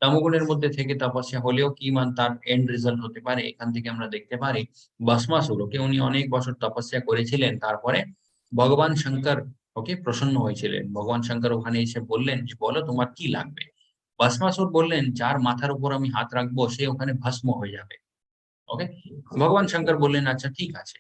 তমোগুণের মধ্যে থেকে তপস্যা হলেও কি মান তার এন্ড রেজাল্ট হতে পারে, এখান থেকে আমরা দেখতে পারি ভস্মাসুর, ওকে, উনি অনেক বছর তপস্যা করেছিলেন, তারপরে ভগবান শঙ্কর ওকে প্রসন্ন হয়েছিলেন। ভগবান শঙ্কর ওখানে এসে বললেন যে বলো তোমার কি লাগবে। ভস্মাসুর বললেন যার মাথার উপর আমি হাত রাখবো সে ওখানে ভস্ম হয়ে যাবে। ওকে, ভগবান শঙ্কর বললেন আচ্ছা ঠিক আছে।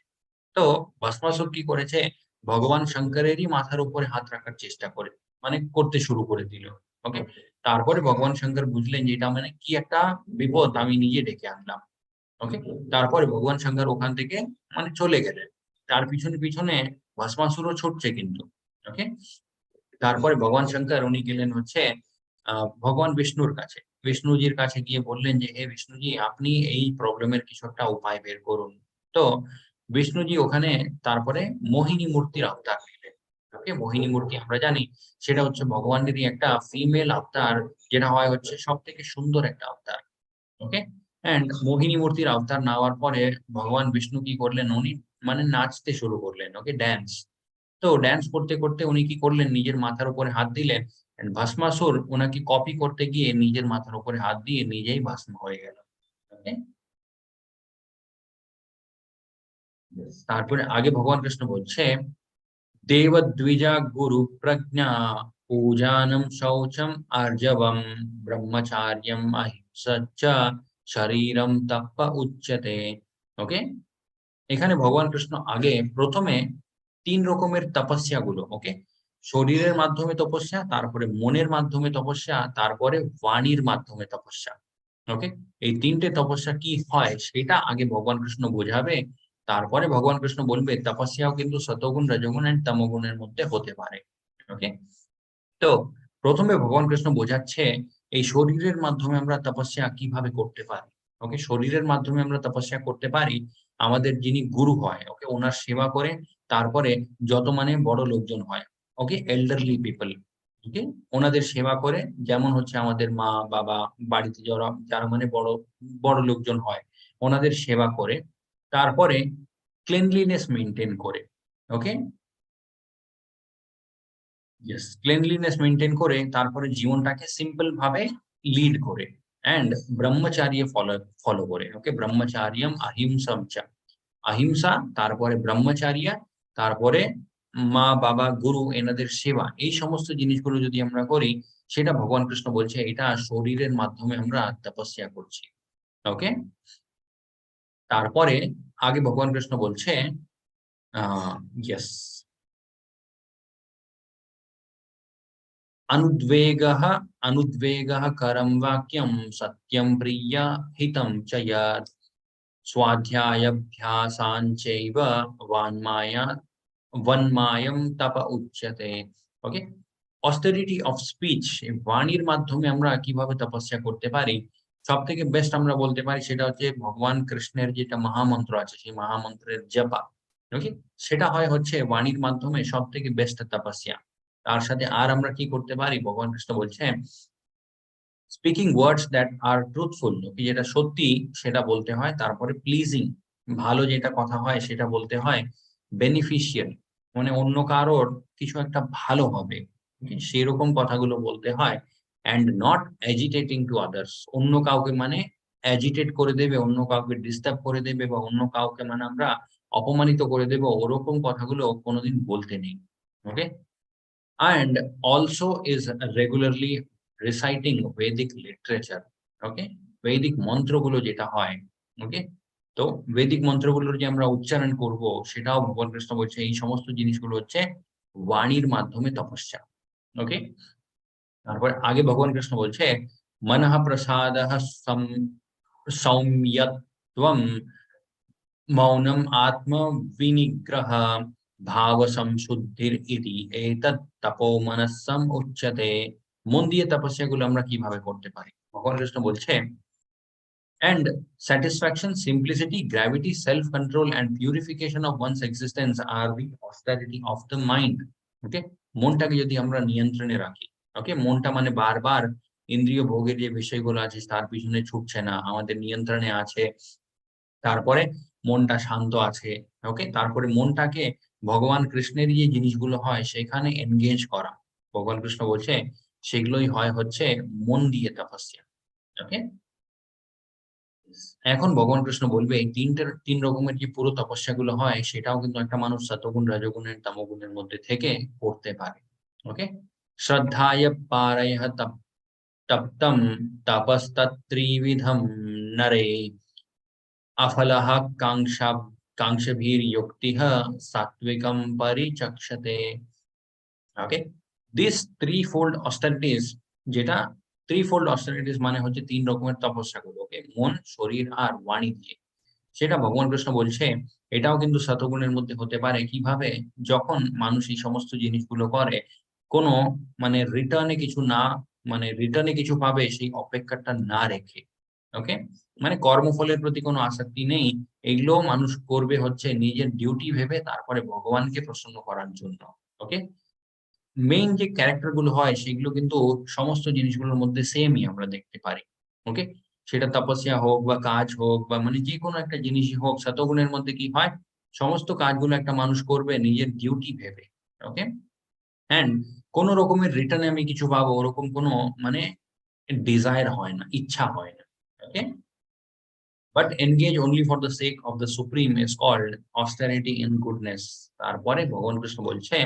তো ভস্মাসুর কি করেছে, ভগবান শঙ্করেরই মাথার উপরে হাত রাখার চেষ্টা করে মানে করতে শুরু করে দিল। ওকে, তারপরে ভগবান শঙ্কর বুঝলেন যে এটা মানে কি একটা বিপদ আমি নিজে ডেকে আনলাম। ওকে, তারপরে ভগবান শঙ্কর ওখান থেকে মানে চলে গেলেন, তার পিছনে পিছনে ভস্মাসুরও ছুটছে কিন্তু। ওকে, তারপরে ভগবান শঙ্কর উনি গেলেন হচ্ছে ভগবান বিষ্ণুর কাছে, বিষ্ণুজির কাছে গিয়ে বললেন যে হে বিষ্ণুজি আপনি এই প্রবলেমের কিছু একটা উপায় বের করুন। তো বিষ্ণুজি ওখানে তারপরে মোহিনী মূর্তির অবতার নিলেন। ওকে, মোহিনী মূর্তি আমরা জানি সেটা হচ্ছে ভগবানেরই একটা ফিমেল অবতার, যেটা হয় হচ্ছে সব থেকে সুন্দর একটা অবতার। ওকে, এন্ড মোহিনী মূর্তির অবতার নেওয়ার পরে ভগবান বিষ্ণু কি করলেন, উনি মানে নাচতে শুরু করলেন। ওকে, ড্যান্স। তো ড্যান্স করতে করতে উনি কি করলেন, নিজের মাথার উপরে হাত দিলেন, and ভস্মাসুর ওনাকে কপি করতে গিয়ে নিজের মাথার উপরে হাত দিয়ে নিজেই ভস্ম হয়ে গেল। Okay? তারপরে আগে ভগবান কৃষ্ণ বলছে দেবদ্বিজা গুরু প্রজ্ঞা পূজানম শৌচম আর্জবম ব্রহ্মচার্যম অহিংসচ্চ শরীরম তপ্প উচ্যতে। ওকে, এখানে ভগবান কৃষ্ণ আগে প্রথমে 3 রকমের তপস্যা গুলো, ওকে, শরীরের মাধ্যমে তপস্যা, তারপরে মনের মাধ্যমে তপস্যা, তারপরে বাণীর মাধ্যমে তপস্যা। ওকে, এই 3টে তপস্যা কি হয় সেটা আগে ভগবান কৃষ্ণ বোঝাবে, তারপরে ভগবান কৃষ্ণ বলবে তপস্যাও কিন্তু সতগুণ রজগুণ এন্ড তমগুণের মধ্যে হতে পারে। ওকে, তো প্রথমে ভগবান কৃষ্ণ বোঝাচ্ছে এই শরীরের মাধ্যমে আমরা তপস্যা কিভাবে করতে পারি। ওকে, শরীরের মাধ্যমে আমরা তপস্যা করতে পারি আমাদের যিনি গুরু হয়, ওকে, ওনার সেবা করে, তারপরে যত মানে বড় লোকজন হয়, ওকে, এল্ডারলি পিপল, ওকে, ওনাদের সেবা করে, যেমন হচ্ছে আমাদের মা বাবা, বাড়িতে যারা যারা মানে বড় বড় লোকজন হয় ওনাদের সেবা করে, তারপরে ক্লিনলিনেস মেনটেন করে। ওকে, ইয়েস, ক্লিনলিনেস মেনটেন করে তারপরে জীবনটাকে সিম্পল ভাবে লিড করে এন্ড ব্রহ্মচার্য ফলো ফলো করে। ওকে, ব্রহ্মচার্যম অহিংসম চ, অহিংসা, তারপরে ব্রহ্মচার্য, তারপরে মা বাবা গুরু এনাদের সেবা, এই সমস্ত জিনিসগুলো যদি আমরা করি সেটা ভগবান কৃষ্ণ বলছে এটা শরীরের মাধ্যমে আমরা তপস্যা করছি। ওকে, তারপরে আগে ভগবান কৃষ্ণ বলছে ইয়েস अनुद्वेगः अनुद्वेगः करं वाक्यं सत्यं प्रिय हितं च यत् स्वाध्यायाभ्यासाञ्चैव वाङ्माया वन्मायं तप उच्यते। ওকে, অস্টেরিটি অফ স্পিচ, বাণীর মাধ্যমে আমরা কিভাবে তপস্যা করতে পারি, সব থেকে বেস্ট আমরা বলতে পারি সেটা হচ্ছে ভগবান কৃষ্ণের যেটা মহামন্ত্র আছে সেই মহামন্ত্রের জপা। ওকে, সেটা হয় হচ্ছে বাণীর মাধ্যমে সব থেকে বেস্ট তপস্যা। তার সাথে আর আমরা কি করতে পারি, ভগবান কৃষ্ণ বলছেন speaking words that are truthful, যেটা সত্যি সেটা বলতে হয়, তারপরে প্লিজিং, ভালো যেটা কথা হয় সেটা বলতে হয়, বেনিফিশিয়াল, মানে অন্য কারোর কিছু একটা ভালো হবে, সেরকম কথাগুলো বলতে হয়। অ্যান্ড নট এজিটেটিং টু আদার্স, অন্য কাউকে মানে এজিটেট করে দেবে, অন্য কাউকে ডিস্টার্ব করে দেবে, বা অন্য কাউকে মানে আমরা অপমানিত করে দেব, ওরকম কথাগুলো কোনোদিন বলতে নেই। ওকে, and also is regularly reciting Vedic literature. ওকে, বৈদিক মন্ত্রগুলো যেটা হয়, ওকে, তো বৈদিক মন্ত্রগুলোর যে আমরা উচ্চারণ করব, সেটাও ভগবান কৃষ্ণ বলছে এই সমস্ত জিনিসগুলো হচ্ছে বাণীর মাধ্যমে তপস্যা। ওকে, তারপর আগে ভগবান কৃষ্ণ বলছে মনঃ প্রসাদঃ সৌম্যত্বম মৌনম আত্ম বিনিগ্রহ ভাব সংশুদ্ধির ইতি এতৎ তপো মনস্সম উচ্যতে। মন দিয়ে তপস্যাগুলো আমরা কিভাবে করতে পারি, ভগবান কৃষ্ণ বলছে and satisfaction, simplicity, gravity, self control and purification of one's existence are the austerity of the mind. Okay, মনটাকে যদি আমরা নিয়ন্ত্রণে রাখি, ওকে, মনটা মানে বারবার ইন্দ্রিয় ভোগের যে বিষয়গুলো আছে তার পিছনে ছুটছে না, আমাদের নিয়ন্ত্রণে আছে, তারপরে মনটা শান্ত আছে, ওকে, তারপরে মনটাকে ভগবান কৃষ্ণের যে জিনিসগুলো হয় সেখানে এনগেজ করা, ভগবান কৃষ্ণ বলছে সেগুলোই হয় হচ্ছে মন দিয়ে তপস্যা। ওকে, এখন ভগবান কৃষ্ণ বলবে এই তিন রকমের যে পুরো তপস্যাগুলো হয় সেটাও কিন্তু একটা মানুষ সতগুণ রজগুণের তমগুণের মধ্যে থেকে করতে পারে। ওকে, শ্রদ্ধায় পারয়ঃ তপ্তম তপস্তত্ত্রিবিধম নরে अफलः कांक्षाभिर्युक्तिः सात्विकं परिचक्षते। ওকে, দিস থ্রি ফোল্ড অস্টারিটিস, যেটা থ্রি ফোল্ড অস্টারিটিস মানে হচ্ছে তিন রকমের তপস্যাগুলো, ওকে, মন, শরীর আর বাণী দিয়ে, সেটা ভগবান কৃষ্ণ বলছে এটাও কিন্তু শতগুণের মধ্যে হতে পারে। কিভাবে? যখন মানুষ এই সমস্ত জিনিসগুলো করে কোনো মানে রিটার্নে কিছু না, মানে রিটার্নে কিছু পাবে সেই অপেক্ষাটা না রেখে, ওকে, মানে কর্মফলের প্রতি কোনো আসক্তি নেই, এগুলো মানুষ করবে হচ্ছে নিজের ডিউটি ভেবে, তারপরে ভগবানকে প্রসন্ন করার জন্য। ওকে, মেইন যে ক্যারেক্টার গুলো হয় সেগুলো কিন্তু সমস্ত জিনিসগুলোর মধ্যে সেমই আমরা দেখতে পারি। ওকে, সেটা তপস্যা হোক বা কাজ হোক বা মানে যে কোনো একটা জিনিসই হোক, শতগুণের মধ্যে কি হয়, সমস্ত কাজগুলো একটা মানুষ করবে নিজের ডিউটি ভেবে। ওকে, অ্যান্ড কোন রকমের রিটার্নে আমি কিছু পাবো ওরকম কোনো মানে ডিজায়ার হয় না, ইচ্ছা হয় না। Okay, but engage only for the sake of the supreme is called austerity in goodness. তারপরে ভগবান কৃষ্ণ বলছে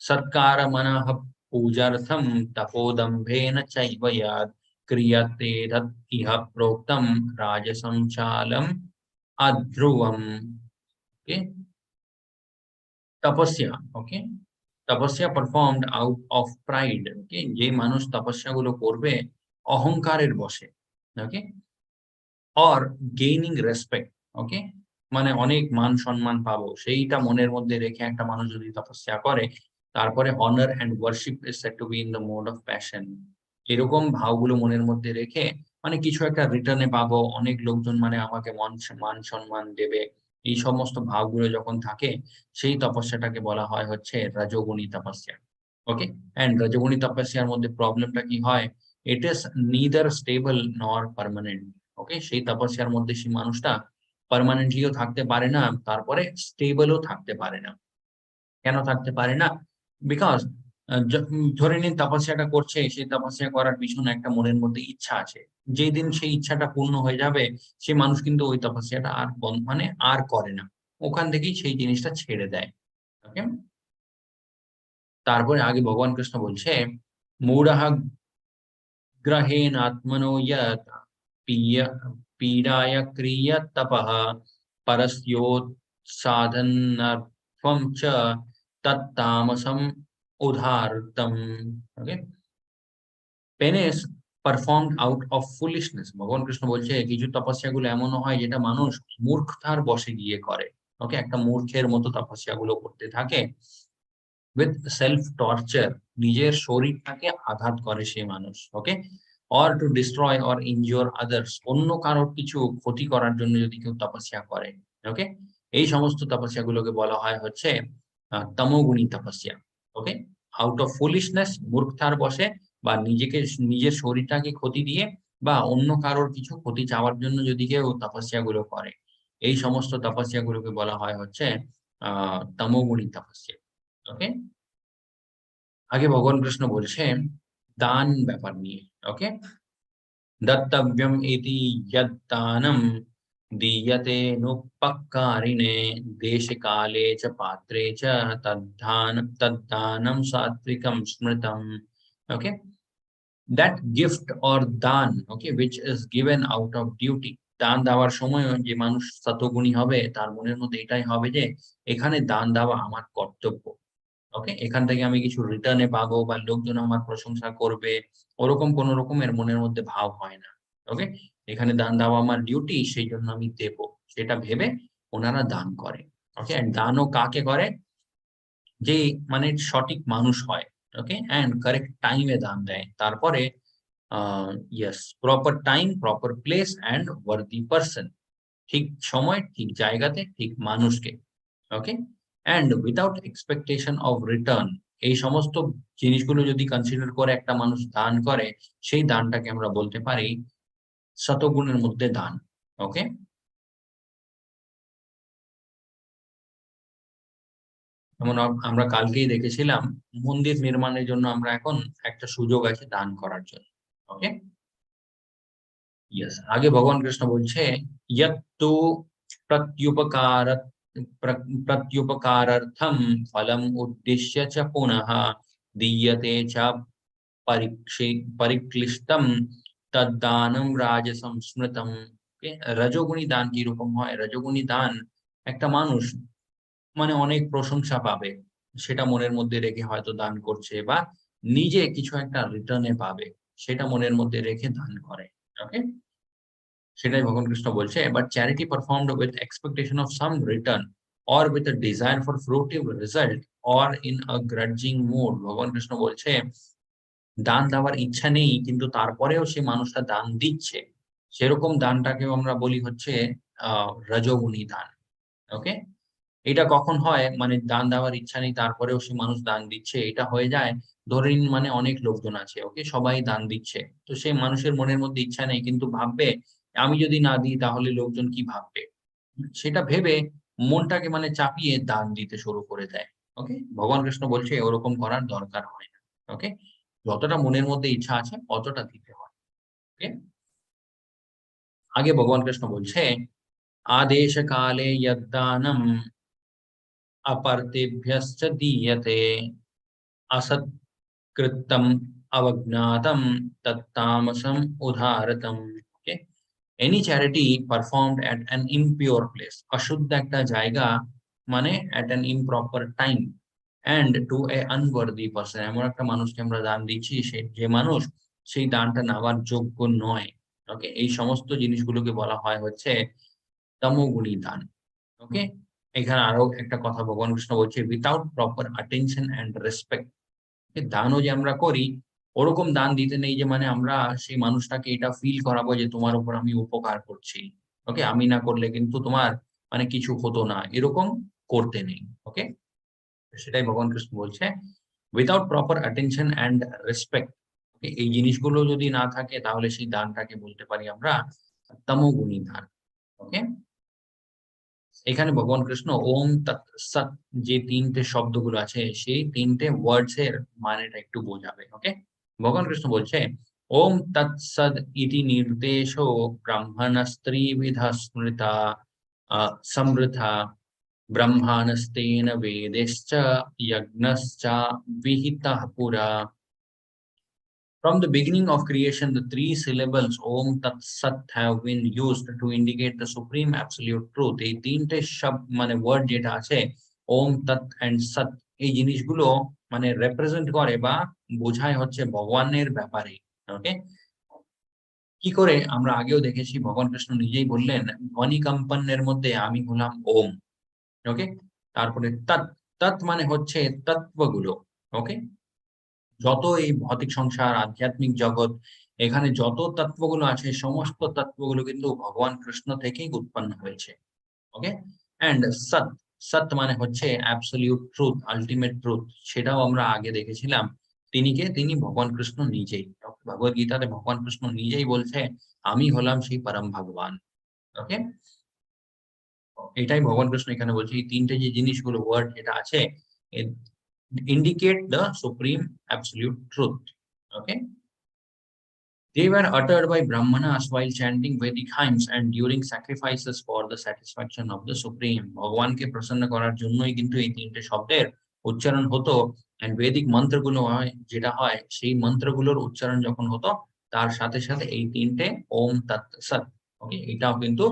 সৎকার মনঃ পূজার্থম তপোদম্ভেন চৈব ইয়াদ ক্রিয়তে তৎ ইহ প্रोक्तम রাজসং চালম অধ্রুবম। ওকে, তপস্যা, ওকে, তপস্যা পারফর্মড আউট অফ প্রাইড, ওকে, যে মানুষ তপস্যাগুলো করবে অহংকারের বশে, ওকে, অর গেইনিং রেসপেক্ট, ওকে, মানে অনেক মান সম্মান পাবো সেইটা মনের মধ্যে রেখে একটা মানুষ যদি তপস্যা করে, তারপরে honour and worship is said to be in the mode of passion, এরকম ভাবগুলো মনের মধ্যে রেখে মানে কিছু একটা রিটার্নে পাবো, অনেক লোকজন মানে আমাকে মান সম্মান দেবে, এই সমস্ত ভাবগুলো যখন থাকে সেই তপস্যাটাকে বলা হয় হচ্ছে রজোগুণী তপস্যা। ওকে, এন্ড রজোগুণী তপস্যার মধ্যে প্রবলেমটা কি হয়, ইট ইজ নিদার স্টেবল নর পার্মানেন্ট। ওকে, সেই তপস্যার মধ্যে সেই মানুষটা পার্মানেন্টলিও থাকতে পারে না, তারপরে স্টেবলও থাকতে পারে না। কেন থাকতে পারে না? বিকজ ধরে নিন তপস্যাটা করছে, সেই তপস্যা করার পিছনে একটা মনের মধ্যে ইচ্ছা আছে, যেই দিন সেই ইচ্ছাটা পূর্ণ হয়ে যাবে সে মানুষ কিন্তু ওই তপস্যাটা আর মানে আর করে না, ওখান থেকেই সেই জিনিসটা ছেড়ে দেয়। ওকে, তারপরে আগে ভগবান কৃষ্ণ বলছে মূঢ়ঃ ग्रहेणात्मनो यत् पीय पीडाय क्रियत तपः परस्योत्साधनार्थं च तत्तामसम् उदारतम्। Okay, penance performed out of foolishness, ভগবান কৃষ্ণ বলছে কিছু তপস্যাগুলো এমনও হয় যেটা মানুষ মূর্খতার বশে গিয়ে করে। ওকে, একটা মূর্খের মতো তপস্যাগুলো করতে থাকে উইথ সেলফ টর্চার, নিজের শরীরটাকে আঘাত করে সেই মানুষ। Okay, or to destroy or injure others, অন্য কারোর কিছু ক্ষতি করার জন্য যদি কেউ তপস্যা করে, ওকে, এই সমস্ত তপস্যাগুলোকে বলা হয় হচ্ছে তমোগুণী তপস্যা। ওকে, আউট অফ ফুলিশনেস, মূর্খতার বশে, বা নিজেকে নিজের শরীরটাকে ক্ষতি দিয়ে বা অন্য কারোর কিছু ক্ষতি চাওয়ার জন্য যদি কেউ তপস্যাগুলো করে, এই সমস্ত তপস্যাগুলোকে বলা হয় হচ্ছে তমোগুণী তপস্যা। ওকে, আগে ভগবান কৃষ্ণ বলছে দান ব্যাপার নিয়ে। ওকে, দত্তব্যম ইতি যদ্দানম দীয়তে নুপকারিণে দেশে কালে চ পাত্রে চ তদ্দানম সাত্বিকম স্মৃতম। ওকে, that gift or দান, ওকে, which is given out of duty, দান দেওয়ার সময় যে মানুষ সতগুণী হবে তার মনের মধ্যে এটাই হবে যে এখানে দান দেওয়া আমার কর্তব্য। ওকে, এখান থেকে আমি কিছু রিটার্নে পাবো বা লোকজন আমার প্রশংসা করবে, ওরকম কোন রকমের মনের মধ্যে ভাব হয় না। ওকে, এখানে দান দেওয়া আমার ডিউটি, সেই জন্য আমি দেব, সেটা ভেবে ওনারা দান করে। ওকে, দানও কাকে করে? যে মানে সঠিক মানুষ হয়। ওকে, এন্ড কারেক্ট টাইমে দান দেয়। তারপরে yes, proper time, proper place and worthy person, ঠিক সময়, ঠিক জায়গাতে, ঠিক মানুষকে। Okay, and without expectation of return, এই সমস্ত জিনিসগুলো যদি কনসিডার করে একটা মানুষ দান করে, সেই দানটাকে আমরা বলতে পারি শতগুণের মধ্যে দান। ওকে, যেমন আমরা কালকেই দেখেছিলাম মন্দির নির্মাণের জন্য আমরা এখন একটা সুযোগ আছে দান করার জন্য। ওকে, ইয়েস, আগে ভগবান কৃষ্ণ বলছে ইয়ত্তু প্রত্যুপকার প্রত্যুপকারার্থম ফলম উদ্দেশ্য চ পুনঃ দীয়তে চ পরিক্লিষ্টম তদ্দানম রাজসম স্মৃতম। রজোগুণী দান কি রকম হয়? রজোগুণী দান, একটা মানুষ মানে অনেক প্রশংসা পাবে, সেটা মনের মধ্যে রেখে হয়তো দান করছে, বা নিজে কিছু একটা রিটার্নে পাবে, সেটা মনের মধ্যে রেখে দান করে। ওকে, সেটাই ভগবান কৃষ্ণ বলছে। But charity performed with expectation of some return or with a desire for fruitive result or in a grudging mood, ভগবান কৃষ্ণ বলছে দান দেওয়ার ইচ্ছা নেই কিন্তু তারপরেও সে মানুষটা দান দিচ্ছে, সেরকম দানটাকেও আমরা বলি হচ্ছে রজোগুণী দান। ওকে, এটা কখন হয়? মানে দান দেওয়ার ইচ্ছা নেই তারপরেও সে মানুষ দান দিচ্ছে, এটা হয়ে যায় ধরে নিন মানে অনেক লোকজন আছে, ওকে, সবাই দান দিচ্ছে, তো সেই মানুষের মনের মধ্যে ইচ্ছা নেই কিন্তু ভাববে আমি যদি না দিই তাহলে লোকজন কি ভাববে, সেটা ভেবে মনটাকে মানে চাপিয়ে দান দিতে শুরু করে দেয়। ওকে, ভগবান কৃষ্ণ বলছে ওরকম করার দরকার হয় না। ওকে, যতটা মনের মধ্যে ইচ্ছা আছে অতটা দিতে হয়। ওকে, আগে ভগবান কৃষ্ণ বলছে আদেশ কালে যদ্দানম अपर्तेभ्यश्च दीयते असत्कृतं अवज्ञातं तत्तामसम उदारतम। Okay, any charity performed at an impure place, অশুদ্ধ একটা জায়গা, মানে at an improper time and to a unworthy person, এমন একটা মানুষকে আমরা দান দিচ্ছি সে যে মানুষ সেই দানটা নেওয়ার যোগ্য নয়। ওকে, এই সমস্ত জিনিসগুলোকে বলা হয় হচ্ছে তমোগুণী দান। ওকে, এখানে আরো একটা কথা ভগবান কৃষ্ণ বলছে without proper attention and respect, দানও যে আমরা করি ওরকম দান দিতে নেই যে মানে আমরা সেই মানুষটাকে এটা ফিল করাবো যে তোমার উপর আমি উপকার করছি। ওকে, আমি না করলে কিন্তু তোমার মানে কিছু হতো না, এরকম করতে নেই। ওকে, সেটাই ভগবান কৃষ্ণ বলছে without proper attention and respect. Okay, এই জিনিসগুলো যদি না থাকে তাহলে সেই দানটাকে বলতে পারি আমরা তমোগুণী দান। ওকে, এখানে ভগবান কৃষ্ণ ওম তৎ সৎ যে তিনটে শব্দগুলো আছে সেই তিনটে ওয়ার্ডস এর মানেটা একটু বোঝাবে। ওকে, ভগবান কৃষ্ণ বলছে ওম তৎসদ ইতি নির্দেশো ব্রাহ্মণস্ত্রিবিধ স্মৃতা সমৃদ্ধা ব্রহ্মাণস্তেন বেদেশ্চ যজ্ঞশ্চ বিহিতঃ পুরা। From the beginning of creation, the three syllables Om Tat Sat have been used to indicate the supreme absolute truth. এই তিনটে শব্দ মানে ওয়ার্ড যেটা আছে ওম তৎ এন্ড সৎ, এই জিনিসগুলো মানে রেপ্রেজেন্ট করে বা বোঝায় হচ্ছে ভগবানের ব্যাপারে। ওকে, কি করে? আমরা আগেও দেখেছি ভগবান কৃষ্ণ নিজেই বললেন ধ্বনি কম্পনের মধ্যে আমি হলাম ওম। ওকে, তারপরে তৎ, তৎ মানে হচ্ছে তত্ত্বগুলো। ওকে, যত এই ভৌতিক সংসার, আধ্যাত্মিক জগৎ, এখানে যত তত্ত্বগুলো আছে সমস্ত তত্ত্বগুলো কিন্তু ভগবান কৃষ্ণ থেকেই উৎপন্ন হয়েছে। ওকে, অ্যান্ড সৎ, সৎ মানে হচ্ছে অ্যাবসলিউট ট্রুথ, আল্টিমেট ট্রুথ, সেটাও আমরা আগে দেখেছিলাম। তিনি কে? তিনি ভগবান কৃষ্ণ নিজেই। ভগবত গীতাতে ভগবান কৃষ্ণ নিজেই বলছে আমি হলাম সেই পরম ভগবান। ওকে, এটাই ভগবান কৃষ্ণ এখানে বলছে এই তিনটে যে জিনিসগুলো ওয়ার্ড যেটা আছে indicate the supreme absolute truth. Okay. They were uttered by Brahmanas while chanting Vedic hymns and during sacrifices for the satisfaction of the Supreme. ভগবানকে প্রসন্ন করার জন্যই কিন্তু এই তিনটে শব্দের উচ্চারণ হতো। and বৈদিক মন্ত্রগুলো হয় যেটা হয় সেই মন্ত্রগুলোর উচ্চারণ যখন হতো তার সাথে সাথে এই তিনটে ওম তৎ সৎ, ওকে, এটাও কিন্তু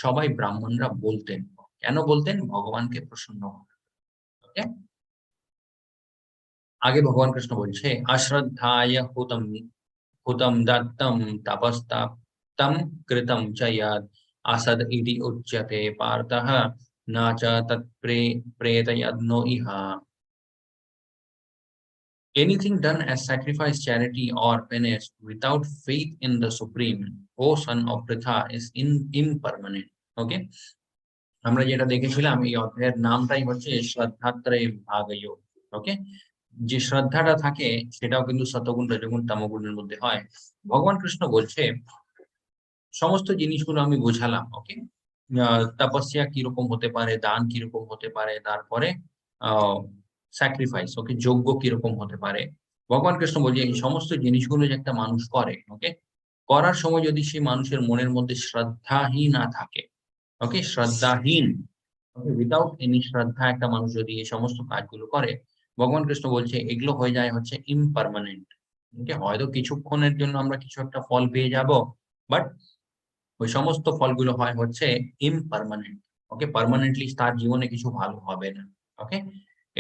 সবাই ব্রাহ্মণরা বলতেন। কেন বলতেন? ভগবানকে প্রসন্ন করার। ওকে, আগে ভগবান কৃষ্ণ বলছে অশ্রদ্ধায় হুতম হুতম দত্তম তপস্তাপ্তম কৃতম চ যদ আসদ ইতি উচ্যতে পার্থঃ না চ তৎ প্রেতয়দ্নো ইহা। Anything done as sacrifice, charity, or penance without faith in the Supreme, O son of Pritha, is impermanent. Okay, আমরা যেটা দেখেছিলাম এই অধ্যায়ের নামটাই হচ্ছে শ্রদ্ধাত্রয় বিভাগযোগ। ওকে, যে শ্রদ্ধাটা থাকে সেটাও কিন্তু সতগুণ রজগুণ তমগুণের মধ্যে হয়। ভগবান কৃষ্ণ বলছে সমস্ত জিনিসগুলো আমি বোঝালাম। ওকে, তপস্যা কিরকম হতে পারে, দান কিরকম হতে পারে, তারপরে স্যাক্রিফাইস, ওকে, যজ্ঞ কিরকম হতে পারে। ভগবান কৃষ্ণ বলছে এই সমস্ত জিনিসগুলো যে একটা মানুষ করে, ওকে, করার সময় যদি সেই মানুষের মনের মধ্যে শ্রদ্ধাহীন না থাকে, ওকে, শ্রদ্ধাহীন, ওকে, উইদাউট এনি শ্রদ্ধা একটা মানুষ যদি এই সমস্ত কাজগুলো করে, ভগবান কৃষ্ণ বলছে এগুলো হয়ে যায় হচ্ছে ইমপারমানেন্ট। ওকে, হয়তো কিছুক্ষণের জন্য আমরা কিছু একটা ফল পেয়ে যাব, বাট ওই সমস্ত ফলগুলো হয় হচ্ছে ইমপারমানেন্ট। ওকে, পার্মানেন্টলি তার জীবনে কিছু ভালো হবে না। ওকে,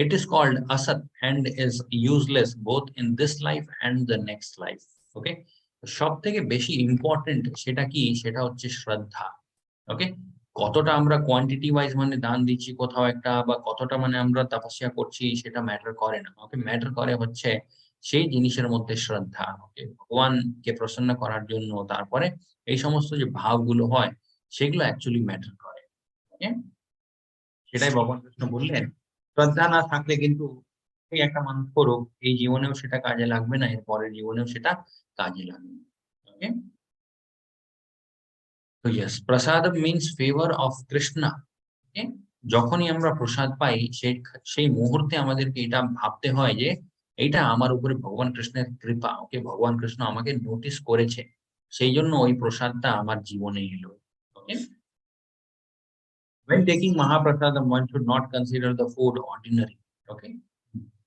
ইট ইজ কল্ড আসৎ and is useless both in this life and the next life. ওকে, সব থেকে বেশি ইম্পর্টেন্ট সেটা কি? সেটা হচ্ছে শ্রদ্ধা। ওকে, কতটা আমরা কোয়ান্টিটি ওয়াইজ মানে দান দিচ্ছি কোথাও একটা, বা কতটা মানে আমরা তপস্যা করছি সেটা ম্যাটার করে না। ওকে, ম্যাটার করে হচ্ছে সেই জিনিসের মধ্যে শ্রদ্ধা। ওকে, ভগবানকে প্রসন্ন করার জন্য তারপরে এই সমস্ত যে ভাবগুলো হয় সেগুলো অ্যাকচুয়ালি ম্যাটার করে। ওকে, সেটাই ভগবান কৃষ্ণ বললেন শ্রদ্ধা না থাকলে কিন্তু এই একটা মানুষ করুক এই জীবনেও সেটা কাজে লাগবে না, এর পরের জীবনেও সেটা কাজে লাগবে না। ওকে, তো yes, prasadam means favour of Krishna. Okay, যখনই আমরা প্রসাদ পাই সেই মুহূর্তে আমাদেরকে এটা ভাবতে হয় যে এইটা আমার উপরে ভগবান কৃষ্ণের কৃপা। ওকে, ভগবান কৃষ্ণ আমাকে নোটিস করেছে, সেই জন্য ওই প্রসাদটা আমার জীবনে এলো। ওকে, when taking mahaprasadam one should not consider the food ordinary. ওকে,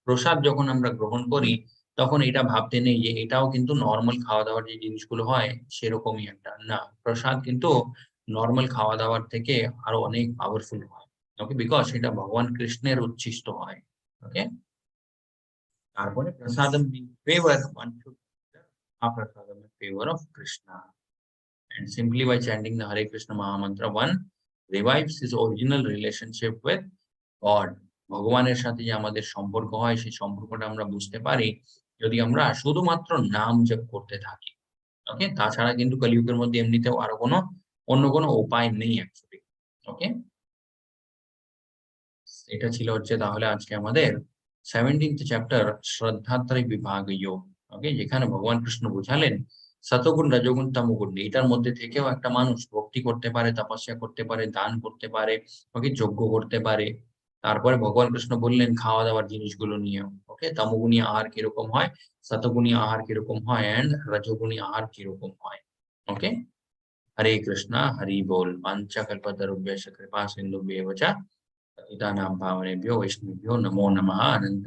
প্রসাদ যখন আমরা গ্রহণ করি তখন এটা ভাবতে নেই যে এটাও কিন্তু নরমাল খাওয়া দাওয়ার যে জিনিসগুলো হয় সেরকমই একটা না। প্রসাদ কিন্তু নরমাল খাওয়া দাওয়ার থেকে আরো অনেক পাওয়ারফুল হয়। ওকে, বিকজ এটা ভগবান কৃষ্ণের উচ্ছিষ্ট হয়। ওকে, তারপরে প্রসাদম means favor, one should consider mahaprasadam in favor of Krishna. And simply by chanting the Hare Krishna Maha Mantra, one revives his original relationship with God. ভগবানের সাথে যে আমাদের সম্পর্ক হয় সেই সম্পর্কটা আমরা বুঝতে পারি যদি আমরা শুধুমাত্র নাম জপ করতে থাকি। ওকে, তাছাড়া কিন্তু কলিযুগের মধ্যে এমনিতেও আরো অন্য কোনো উপায় নেই অ্যাকচুয়ালি। ওকে, এটা ছিল হচ্ছে তাহলে আজকে আমাদের 17th চ্যাপ্টার শ্রদ্ধাত্রয় বিভাগ যোগ। ওকে, যেখানে ভগবান কৃষ্ণ বোঝালেন সতগুণ রজগুণ তমগুণ এটার মধ্যে থেকেও একটা মানুষ ভক্তি করতে পারে, তপস্যা করতে পারে, দান করতে পারে, ওকে, যজ্ঞ করতে পারে। তারপরে ভগবান কৃষ্ণ বললেন খাওয়া দাওয়ার জিনিসগুলো নিয়েও। ওকে, তমগুণী আহার কিরকম হয়, সতগুণী আহার কিরকম হয়, এন্ড রজগুণী আহার কিরকম হয়। ওকে, হরে কৃষ্ণ, হরি বল। পাঞ্চা কল্পতরুভ্যশ্চ কৃপা সিন্ধুভ্যেব চ পতিতানাং পাবনেভ্যো বৈষ্ণবেভ্যো নমো নমঃ। আনন্দ